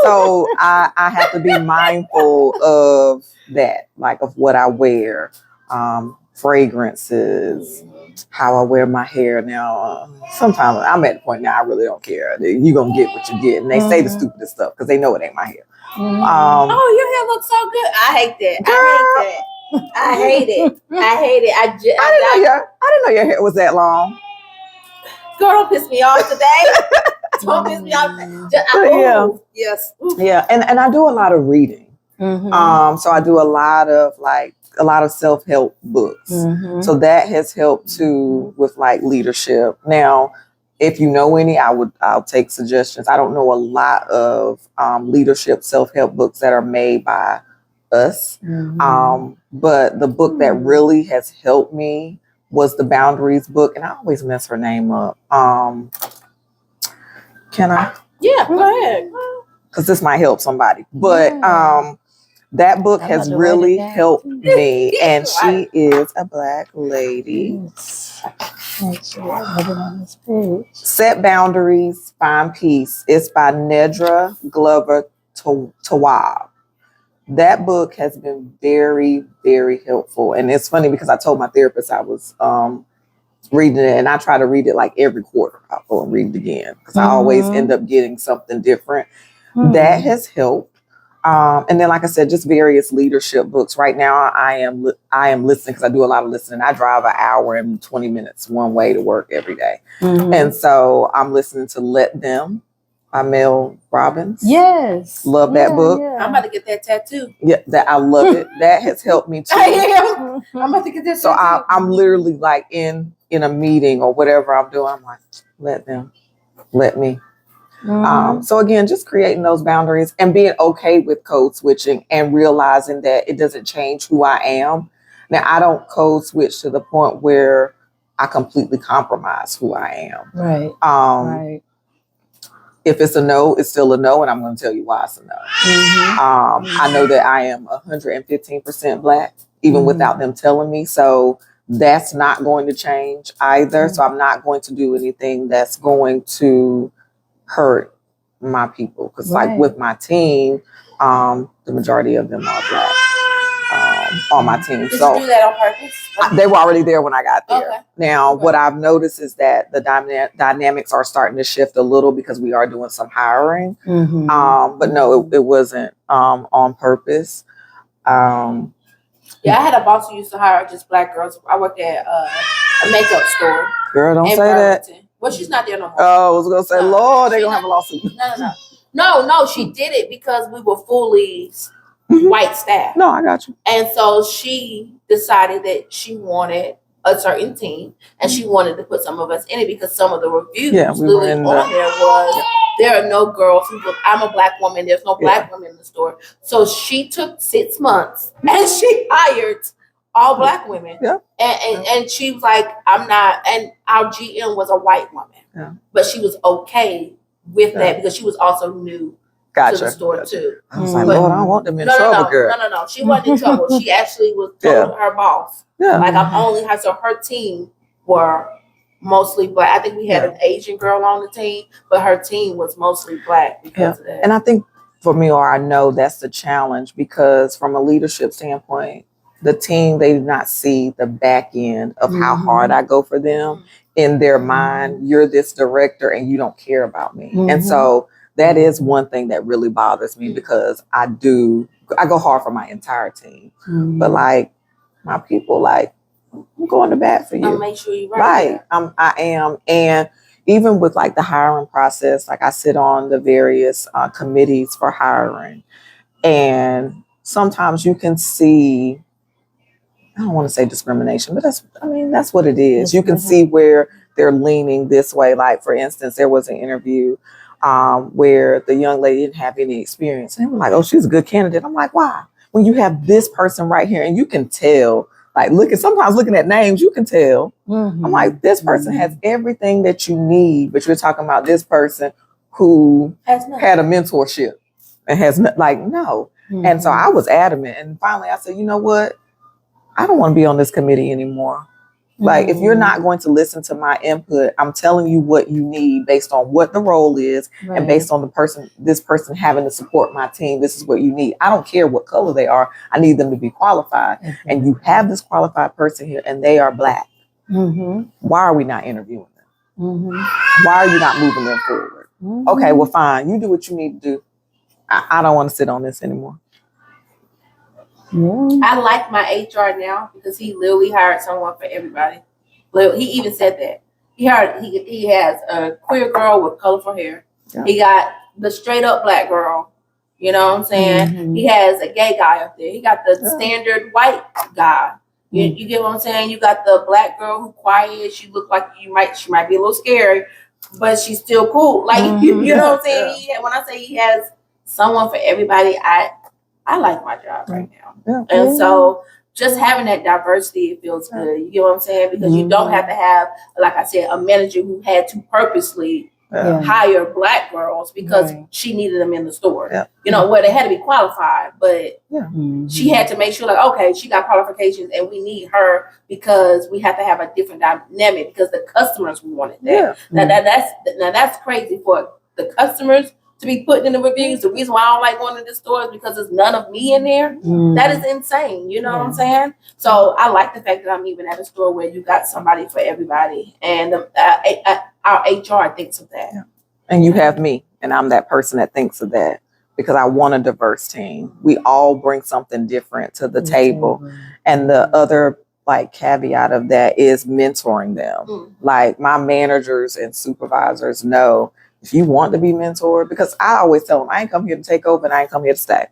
So I have to be mindful of that, like of what I wear, fragrances, how I wear my hair. Now, sometimes I'm at the point now I really don't care. You're going to get what you get. And they say the stupidest stuff because they know it ain't my hair. Oh, your hair looks so good. I hate that. I hate it. I didn't know your hair was that long. Girl, don't piss me off today. Don't piss me off. Yes. Yeah, and I do a lot of reading. So I do a lot of self-help books. So that has helped too with like leadership. Now, if you know any, I'll take suggestions. I don't know a lot of leadership self-help books that are made by us. But the book that really has helped me was the Boundaries book, and I always mess her name up. Can I? Yeah, go ahead. Because this might help somebody. But that book has really helped me, and she is a Black lady. Set Boundaries, Find Peace. It's by Nedra Glover Tawwab. That book has been very, very helpful. And it's funny because I told my therapist I was reading it, and I try to read it like every quarter. I'll go and read it again because I always end up getting something different. That has helped. And then, like I said, just various leadership books. Right now, I am listening because I do a lot of listening. I drive an hour and 20 minutes one way to work every day. And so I'm listening to Let Them by Mel Robbins. Yes. Love that book. Yeah. I'm about to get that tattoo. Yeah, that I love it. That has helped me too. I am. I'm about to get that tattoo. So I'm literally like in a meeting or whatever I'm doing. I'm like, let them, let me. So again, just creating those boundaries and being okay with code switching and realizing that it doesn't change who I am. Now, I don't code switch to the point where I completely compromise who I am. Right. Right. If it's a no, it's still a no, and I'm going to tell you why it's a no. I know that I am 115% Black, even without them telling me. So that's not going to change either. So I'm not going to do anything that's going to hurt my people. Because like with my team, the majority of them are Black. on my team. Did you do that on purpose? They were already there when I got there. Okay. Now, what I've noticed is that the dynamics are starting to shift a little because we are doing some hiring. But no, it wasn't on purpose. Yeah, I had a boss who used to hire just black girls. I worked at a makeup store. Girl, don't say Burlington. that. Well, she's not there no more. Oh, I was gonna say, Lord, they're gonna have a lawsuit. No, she did it because we were fully white staff. No, I got you. And so she decided that she wanted a certain team, and she wanted to put some of us in it because some of the reviews literally on there was there are no girls who look. I'm a black woman. There's no black women in the store. So she took 6 months and she hired all black women. Yeah. And she was like, I'm not. And our GM was a white woman, but she was okay with that because she was also new to the store too. I was like, Lord, I don't want them in trouble, girl. No. She wasn't in trouble. She actually was told her boss. Yeah. Like I'm only her. So her team were mostly black. I think we had an Asian girl on the team, but her team was mostly black because of that. And I think for me, or I know that's the challenge because from a leadership standpoint, the team, they do not see the back end of how hard I go for them. In their mind, you're this director and you don't care about me. And so that is one thing that really bothers me because I go hard for my entire team. But like my people, like I'm going to bat for you. I'll make sure you're right. I am. And even with like the hiring process, like I sit on the various committees for hiring. And sometimes you can see, I don't want to say discrimination, but that's what it is. You can see where they're leaning this way. Like, for instance, there was an interview where the young lady didn't have any experience. And they were like, oh, she's a good candidate. I'm like, why? When you have this person right here and you can tell, like, sometimes looking at names, you can tell. I'm like, this person has everything that you need, but you're talking about this person who had a mentorship and has no. And so I was adamant. And finally I said, you know what? I don't want to be on this committee anymore. Like, if you're not going to listen to my input, I'm telling you what you need based on what the role is and based on this person having to support my team. This is what you need. I don't care what color they are. I need them to be qualified. And you have this qualified person here and they are black. Why are we not interviewing them? Why are you not moving them forward? Okay, well, fine. You do what you need to do. I don't want to sit on this anymore. I like my HR now because he literally hired someone for everybody. He even said that. He has a queer girl with colorful hair. Yeah. He got the straight up black girl. You know what I'm saying? He has a gay guy up there. He got the standard white guy. You get what I'm saying? You got the black girl who quiet. She look like she might be a little scary, but she's still cool. Like you know what I'm saying? When I say he has someone for everybody, I like my job right now. And so just having that diversity, it feels good. You get what I'm saying? Because you don't have to have, like I said, a manager who had to purposely hire black girls because she needed them in the store. You know, where they had to be qualified, but she had to make sure, like, okay, she got qualifications and we need her because we have to have a different dynamic because the customers wanted that. Now that's crazy for the customers to be putting in the reviews. The reason why I don't like going to the store is because there's none of me in there. That is insane. You know what I'm saying? So I like the fact that I'm even at a store where you got somebody for everybody. And our HR thinks of that. And you have me. And I'm that person that thinks of that because I want a diverse team. We all bring something different to the table. And the other caveat of that is mentoring them. Like my managers and supervisors know if you want to be mentored, because I always tell them, I ain't come here to take over and I ain't come here to stay.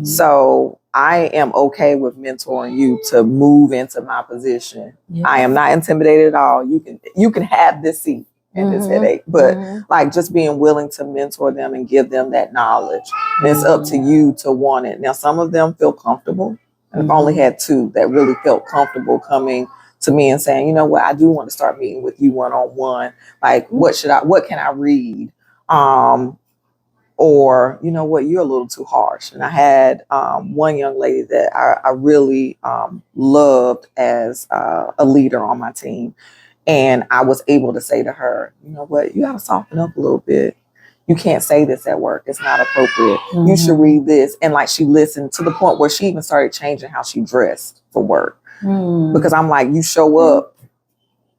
So I am okay with mentoring you to move into my position. I am not intimidated at all. You can have this seat and this headache, but just being willing to mentor them and give them that knowledge. And it's up to you to want it. Now, some of them feel comfortable. And I've only had 2 that really felt comfortable coming to me and saying, you know what, I do want to start meeting with you one-on-one. Like, what can I read? Or, you know what, you're a little too harsh. And I had one young lady that I really loved as a leader on my team. And I was able to say to her, you know what, you got to soften up a little bit. you can't say this at work. It's not appropriate. You should read this. And like she listened to the point where she even started changing how she dressed for work. Because I'm like, you show up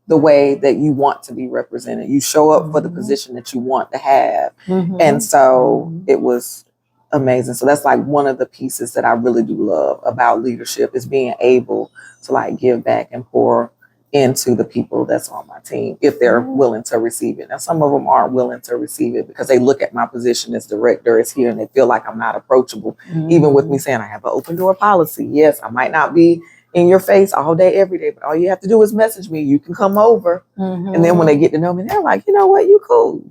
the way that you want to be represented. You show up for the position that you want to have. And so it was amazing. So that's like one of the pieces that I really do love about leadership is being able to like give back and pour into the people that's on my team if they're willing to receive it. Now, some of them aren't willing to receive it because they look at my position as director as here and they feel like I'm not approachable, even with me saying I have an open door policy. Yes, I might not be in your face all day, every day, but all you have to do is message me. You can come over. And then when they get to know me, they're like, you know what? You cool.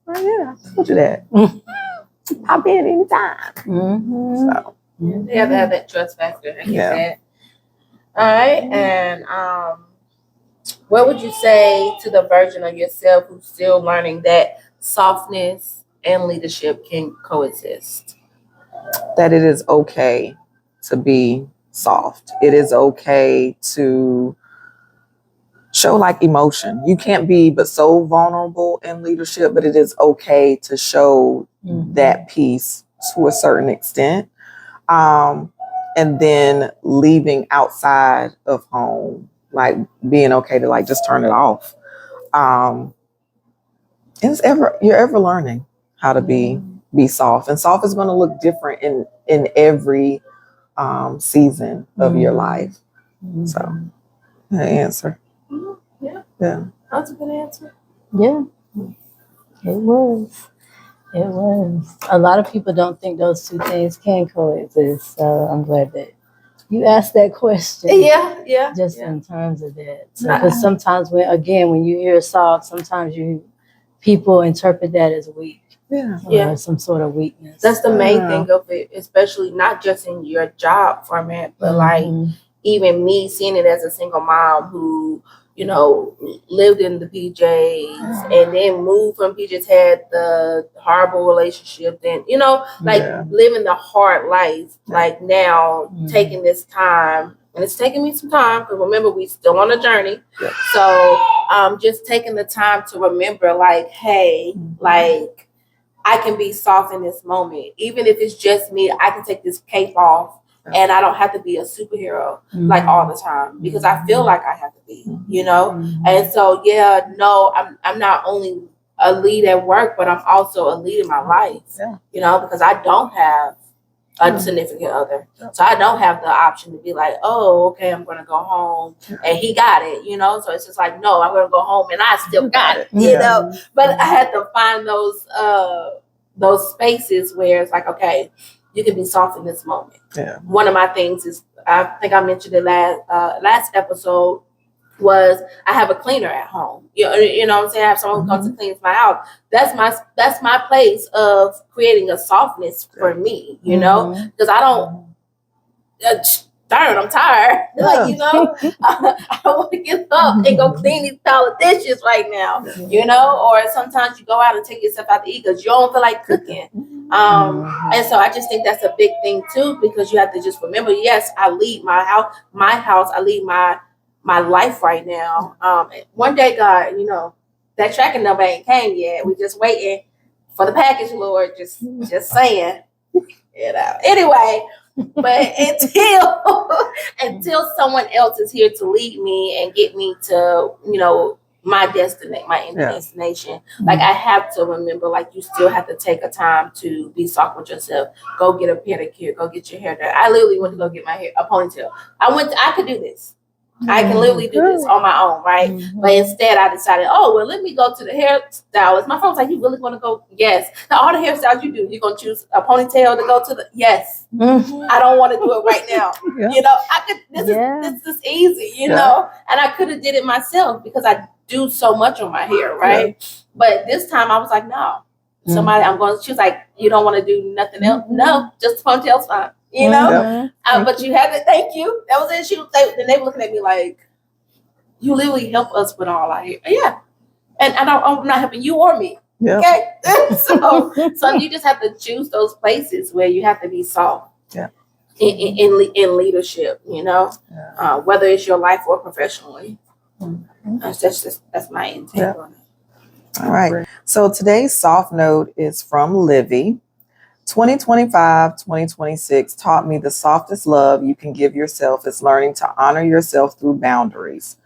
Oh, yeah, I told you that. Pop in anytime. So, you have to have that trust factor. I get that. All right. And what would you say to the version of yourself who's still learning that softness and leadership can coexist? That it is okay to be soft. It is okay to show like emotion. You can't be but so vulnerable in leadership, but it is okay to show that piece to a certain extent. And then leaving outside of home, like being okay to like just turn it off. You're ever learning how to be soft, and soft is going to look different in every season of your life. So, the answer. Yeah. That's a good answer. Yeah, it was. It was. A lot of people don't think those two things can coexist. So I'm glad that you asked that question. Yeah. Just in terms of that. Because sometimes when you hear soft, sometimes people interpret that as weak. Or some sort of weakness. That's the main thing of it, especially not just in your job format, but like even me seeing it as a single mom who, lived in the PJs and then moved from PJs, had the horrible relationship, then, living the hard life, like now taking this time, and it's taking me some time because remember, we still on a journey. So just taking the time to remember like, hey, like I can be soft in this moment. Even if it's just me, I can take this cape off and I don't have to be a superhero like all the time because I feel like I have to be, And so, I'm not only a lead at work, but I'm also a lead in my life, because I don't have a significant other. So I don't have the option to be like, oh, okay, I'm going to go home and he got it, So it's just like, no, I'm going to go home and I still got it, But I had to find those spaces where it's like, okay, you can be soft in this moment. One of my things is, I think I mentioned it last episode, was I have a cleaner at home. You know what I'm saying? I have someone who comes and cleans my house. That's my place of creating a softness for me, because I don't, darn, I'm tired. Like, I don't want to get up and go clean these pile of dishes right now, or sometimes you go out and take yourself out to eat because you don't feel like cooking. And so I just think that's a big thing too, because you have to just remember, yes, I lead my house, I lead my life right now. One day, God, that tracking number ain't came yet. We just waiting for the package, Lord. Just saying. Anyway, but until someone else is here to lead me and get me to my destination, like I have to remember, like you still have to take a time to be soft with yourself. Go get a pedicure. Go get your hair done. I literally went to go get my hair a ponytail. I could do this. I can literally do this on my own, right? But instead, I decided, let me go to the hairstylist. My friend was like, you really want to go? Yes. Now, all the hairstyles you do, you're going to choose a ponytail to go to the? Yes. I don't want to do it right now. I could, this is easy, and I could have did it myself because I do so much on my hair, right? But this time I was like, no. She was like, you don't want to do nothing else? No, just ponytail's fine. But you had to, thank you. That was it. Then they were looking at me like, you literally help us with all our hair. Yeah. And I'm not helping you or me. Okay. So you just have to choose those places where you have to be soft. In leadership, whether it's your life or professionally. That's my intake on it. All right. So today's soft note is from Livy. 2025-2026 taught me the softest love you can give yourself is learning to honor yourself through boundaries.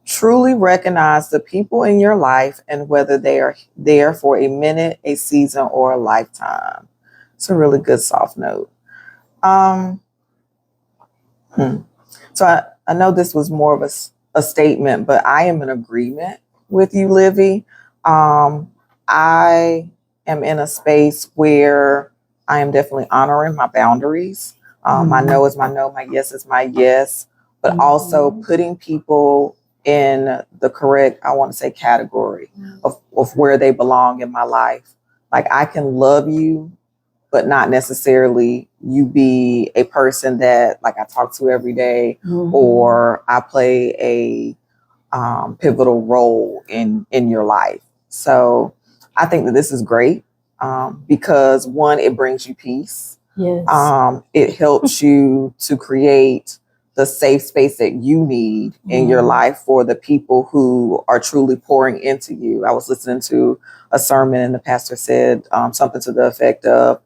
Truly recognize the people in your life and whether they are there for a minute, a season, or a lifetime. It's a really good soft note. So I know this was more of a statement, but I am in agreement with you, Livy. I am in a space where I am definitely honoring my boundaries. My no is my no, my yes is my yes, but also putting people in the correct, I want to say, category of where they belong in my life. Like I can love you, but not necessarily you be a person that like I talk to every day or I play a pivotal role in your life. So I think that this is great because one, it brings you peace. Yes. It helps you to create the safe space that you need in your life for the people who are truly pouring into you. I was listening to a sermon and the pastor said something to the effect of,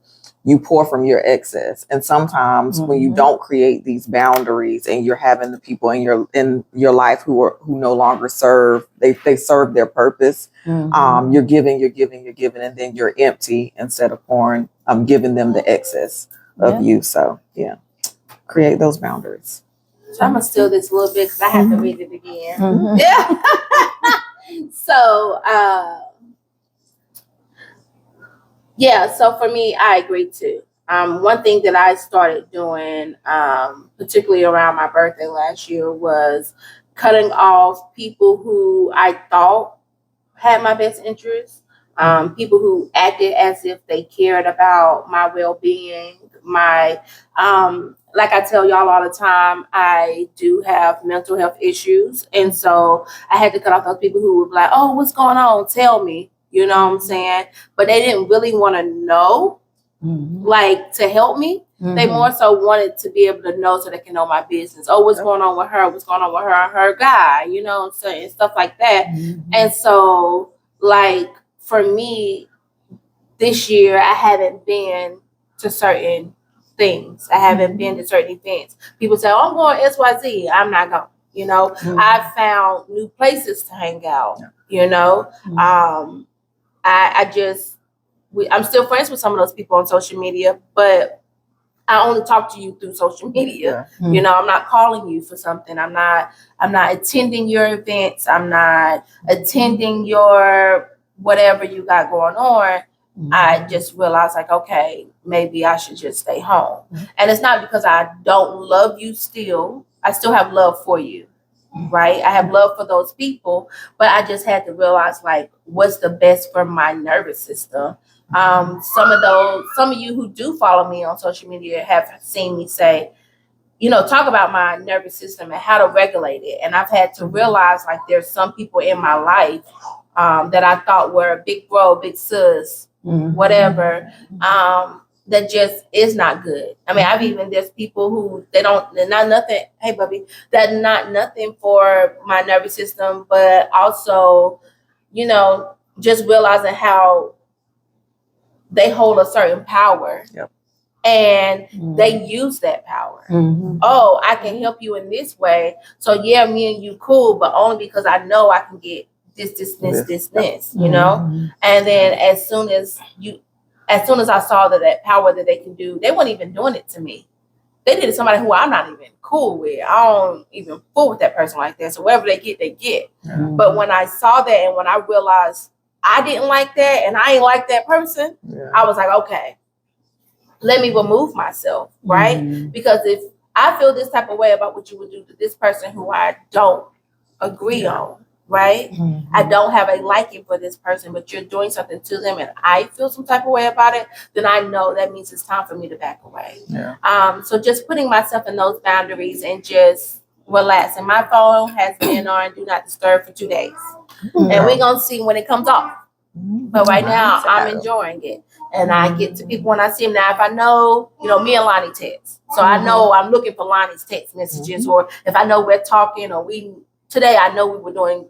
you pour from your excess. And sometimes when you don't create these boundaries and you're having the people in your life who no longer serve, they serve their purpose. You're giving, and then you're empty instead of pouring, giving them the excess of you. So yeah, create those boundaries. So I'm gonna steal this a little bit because I have to read it again. Yeah. So yeah, so for me, I agree too. One thing that I started doing, particularly around my birthday last year, was cutting off people who I thought had my best interests, people who acted as if they cared about my well-being, like I tell y'all all the time, I do have mental health issues. And so I had to cut off those people who would be like, oh, what's going on? Tell me. You know what I'm saying? But they didn't really want to know, like, to help me. They more so wanted to be able to know so they can know my business. Oh, what's going on with her? What's going on with her and her guy? You know what I'm saying? Stuff like that. And so, like, for me, this year, I haven't been to certain things. I haven't been to certain events. People say, oh, I'm going to XYZ. I'm not going. You know, I've found new places to hang out. You know, I'm still friends with some of those people on social media, but I only talk to you through social media. You know, I'm not calling you for something. I'm not attending your events. I'm not attending your whatever you got going on. I just realized, like, okay, maybe I should just stay home. And it's not because I don't love you still. I still have love for you. Right? I have love for those people, but I just had to realize, like, what's the best for my nervous system. Some of you who do follow me on social media have seen me say, you know, talk about my nervous system and how to regulate it. And I've had to realize, like, there's some people in my life that I thought were big bro, big sis, whatever, that just is not good. I mean, there's people who they're not nothing. Hey, Bubby, that's not nothing for my nervous system, but also, you know, just realizing how they hold a certain power. And they use that power. Oh, I can help you in this way. So yeah, me and you cool, but only because I know I can get this, you know? And then as soon as I saw that power that they can do, they weren't even doing it to me. They did it to somebody who I'm not even cool with. I don't even fool with that person like that. So whatever they get, they get. But when I saw that and when I realized I didn't like that and I ain't like that person, I was like, okay, let me remove myself, right? Because if I feel this type of way about what you would do to this person who I don't agree on, right? I don't have a liking for this person, but you're doing something to them and I feel some type of way about it, then I know that means it's time for me to back away. So just putting myself in those boundaries and just relax. And my phone has been on Do Not Disturb for 2 days. And we're going to see when it comes off. But right now, I'm enjoying it. And I get to people when I see them. Now, if I know, you know, me and Lonnie text. So I know I'm looking for Lonnie's text messages. Or if I know we're talking or today I know we were doing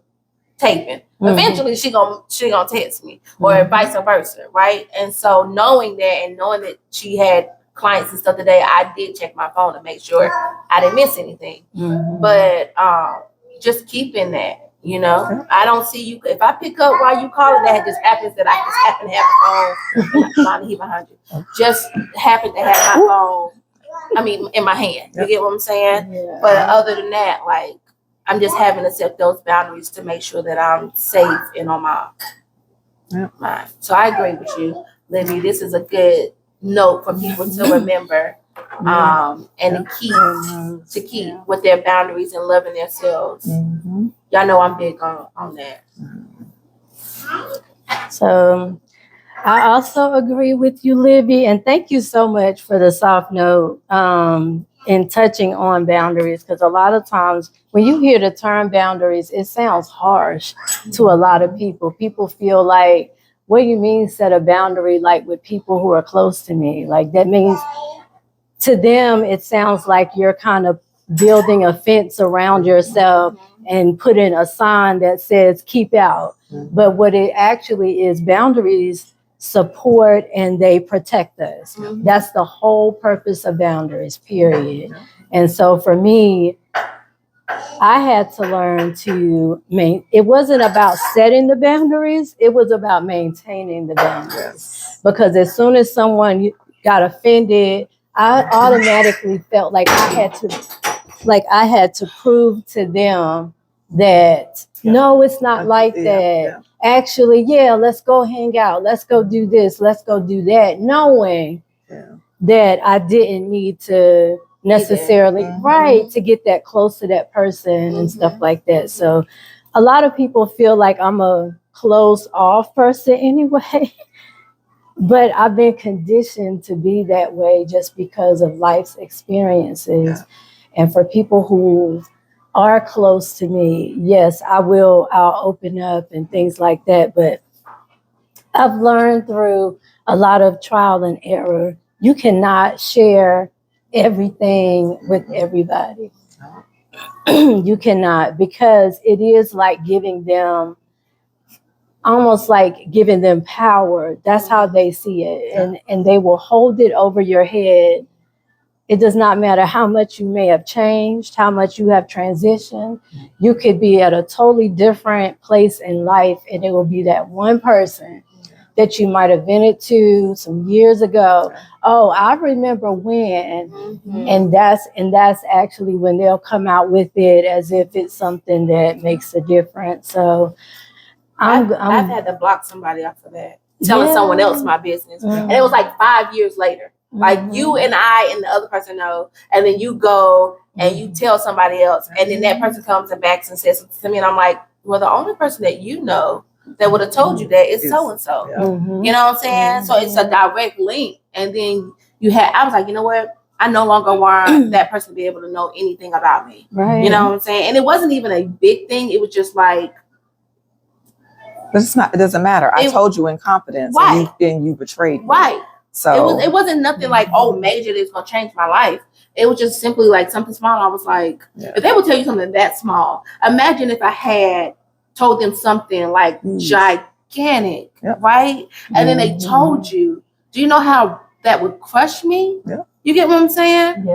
taping. Eventually she gonna text me, or vice versa, right? And so knowing that she had clients and stuff today, I did check my phone to make sure I didn't miss anything. But just keeping that, you know, I don't see you. If I pick up while you calling, that just happens that I just happen to have a phone. Just happen to have my phone. I mean, in my hand. You get what I'm saying? Yeah. But other than that, like, I'm just having to set those boundaries to make sure that I'm safe and on my mind. So I agree with you, Libby. This is a good note for people to remember, and to keep with their boundaries and loving themselves. Y'all know I'm big on that. So I also agree with you, Libby, and thank you so much for the soft note in touching on boundaries, because a lot of times when you hear the term boundaries, it sounds harsh to a lot of people. People feel like, what do you mean set a boundary like with people who are close to me? Like that means to them, it sounds like you're kind of building a fence around yourself and putting a sign that says keep out. But what it actually is, boundaries support and they protect us. That's the whole purpose of boundaries, period. And so for me, I had to learn to it wasn't about setting the boundaries, it was about maintaining the boundaries. Because as soon as someone got offended, I automatically felt like I had to prove to them that no, it's not like that. Actually, let's go hang out. Let's go do this. Let's go do that. Knowing that I didn't need to necessarily, to get that close to that person and stuff like that. So a lot of people feel like I'm a closed off person anyway. But I've been conditioned to be that way just because of life's experiences. And for people who are close to me, yes, I'll open up and things like that. But I've learned through a lot of trial and error, you cannot share everything with everybody. You cannot, because it is like almost like giving them power. That's how they see it. And they will hold it over your head. It does not matter how much you may have changed, how much you have transitioned. You could be at a totally different place in life, and it will be that one person that you might have vented to some years ago. Oh, I remember when. And that's actually when they'll come out with it as if it's something that makes a difference. So I've had to block somebody off of that, telling someone else my business. And it was like 5 years later. Like you and I and the other person know, and then you go and you tell somebody else, and then that person comes and backs and says something to me, and I'm like, well, the only person that you know that would have told you that is so and so. You know what I'm saying? So it's a direct link. And then I was like, you know what? I no longer want that person to be able to know anything about me. You know what I'm saying? And it wasn't even a big thing. It was just like, but it's not. It doesn't matter. I told you in confidence, and you betrayed me. So it wasn't nothing like, oh, major that's gonna change my life. It was just simply like something small. I was like, if they would tell you something that small, imagine if I had told them something like gigantic, right? And then they told you. Do you know how that would crush me? You get what I'm saying?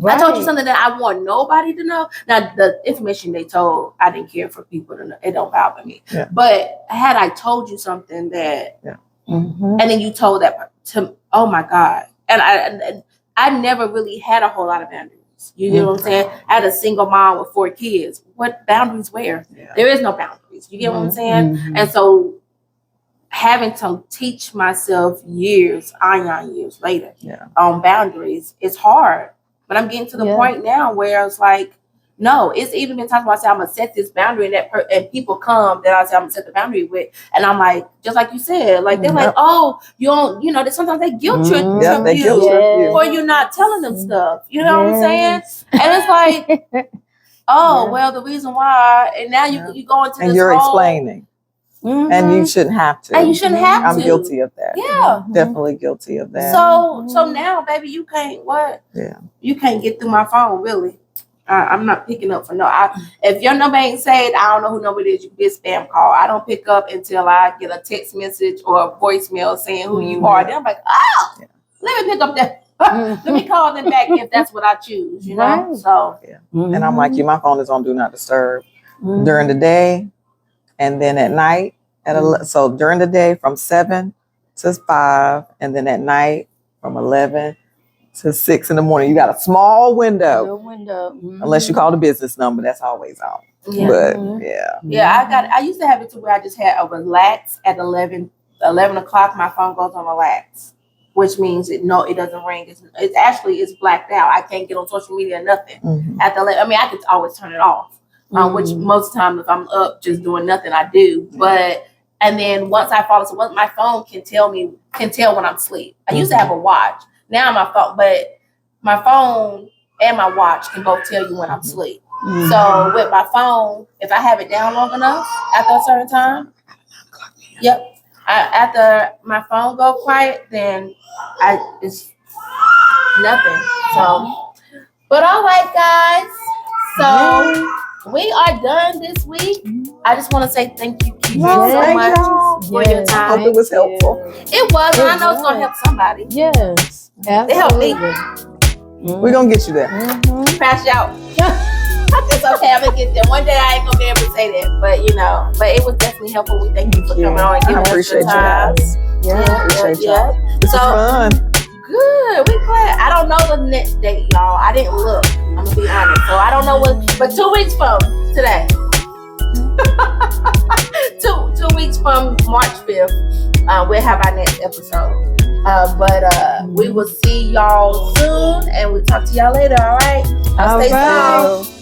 I told you something that I want nobody to know. Now, the information they told, I didn't care for people to know. It don't bother me. But had I told you something that, and then you told that to, oh my God. And I never really had a whole lot of boundaries. You get what I'm saying? I had a single mom with 4 kids. What boundaries where? There is no boundaries. You get what I'm saying? And so having to teach myself years later on boundaries, it's hard. But I'm getting to the point now where it's like, no, it's even been times where I say I'm gonna set this boundary, and people come that I say I'm gonna set the boundary with, and I'm like, just like you said, like they're like, oh, you don't, that sometimes they guilt trip you for you not telling them stuff. You know what I'm saying? And it's like, oh, well, the reason why, and now you go into and this you're whole, explaining. And you shouldn't have to. And you shouldn't have to. I'm guilty of that. Definitely guilty of that. So now, baby, you can't you can't get through my phone, really. I'm not picking up for no. If your number ain't saved, I don't know who number it is. You can get a spam call. I don't pick up until I get a text message or a voicemail saying who you are. Then I'm like, oh, let me pick up that. Let me call them back if that's what I choose. You know. Right. So And I'm like you. My phone is on do not disturb during the day, and then at night so during the day from 7 to 5, and then at night from 11 to 6 in the morning. You got a small window. Unless you call the business number, that's always on. Yeah. But I used to have it to where I just had a relax at 11 o'clock. My phone goes on relax, which means it doesn't ring. It's blacked out. I can't get on social media or nothing. At I could always turn it off, which most of the time if I'm up just doing nothing, I do. But and then once I fall asleep, my phone can tell when I'm asleep. I used to have a watch. Now my phone and my watch can both tell you when I'm asleep. So with my phone, if I have it down long enough after a certain time, after my phone go quiet, then it's nothing. So, but all right, guys. So we are done this week. I just want to say thank you, Kedrian, so much for your time. I hope it was helpful. It was. I know it's gonna help somebody. Yes, it helped me. We're gonna get you there. Crash out. It's okay. I'm gonna get there. One day I ain't gonna be able to say that, but it was definitely helpful. We thank you for coming on and giving us your time. Appreciate y'all. This was fun. Good. We glad. I don't know the next date, y'all. I didn't look. I'm gonna be honest. So I don't know but 2 weeks from today. 2 weeks from March 5th, we'll have our next episode. But we will see y'all soon, and we'll talk to y'all later. All right. Stay safe.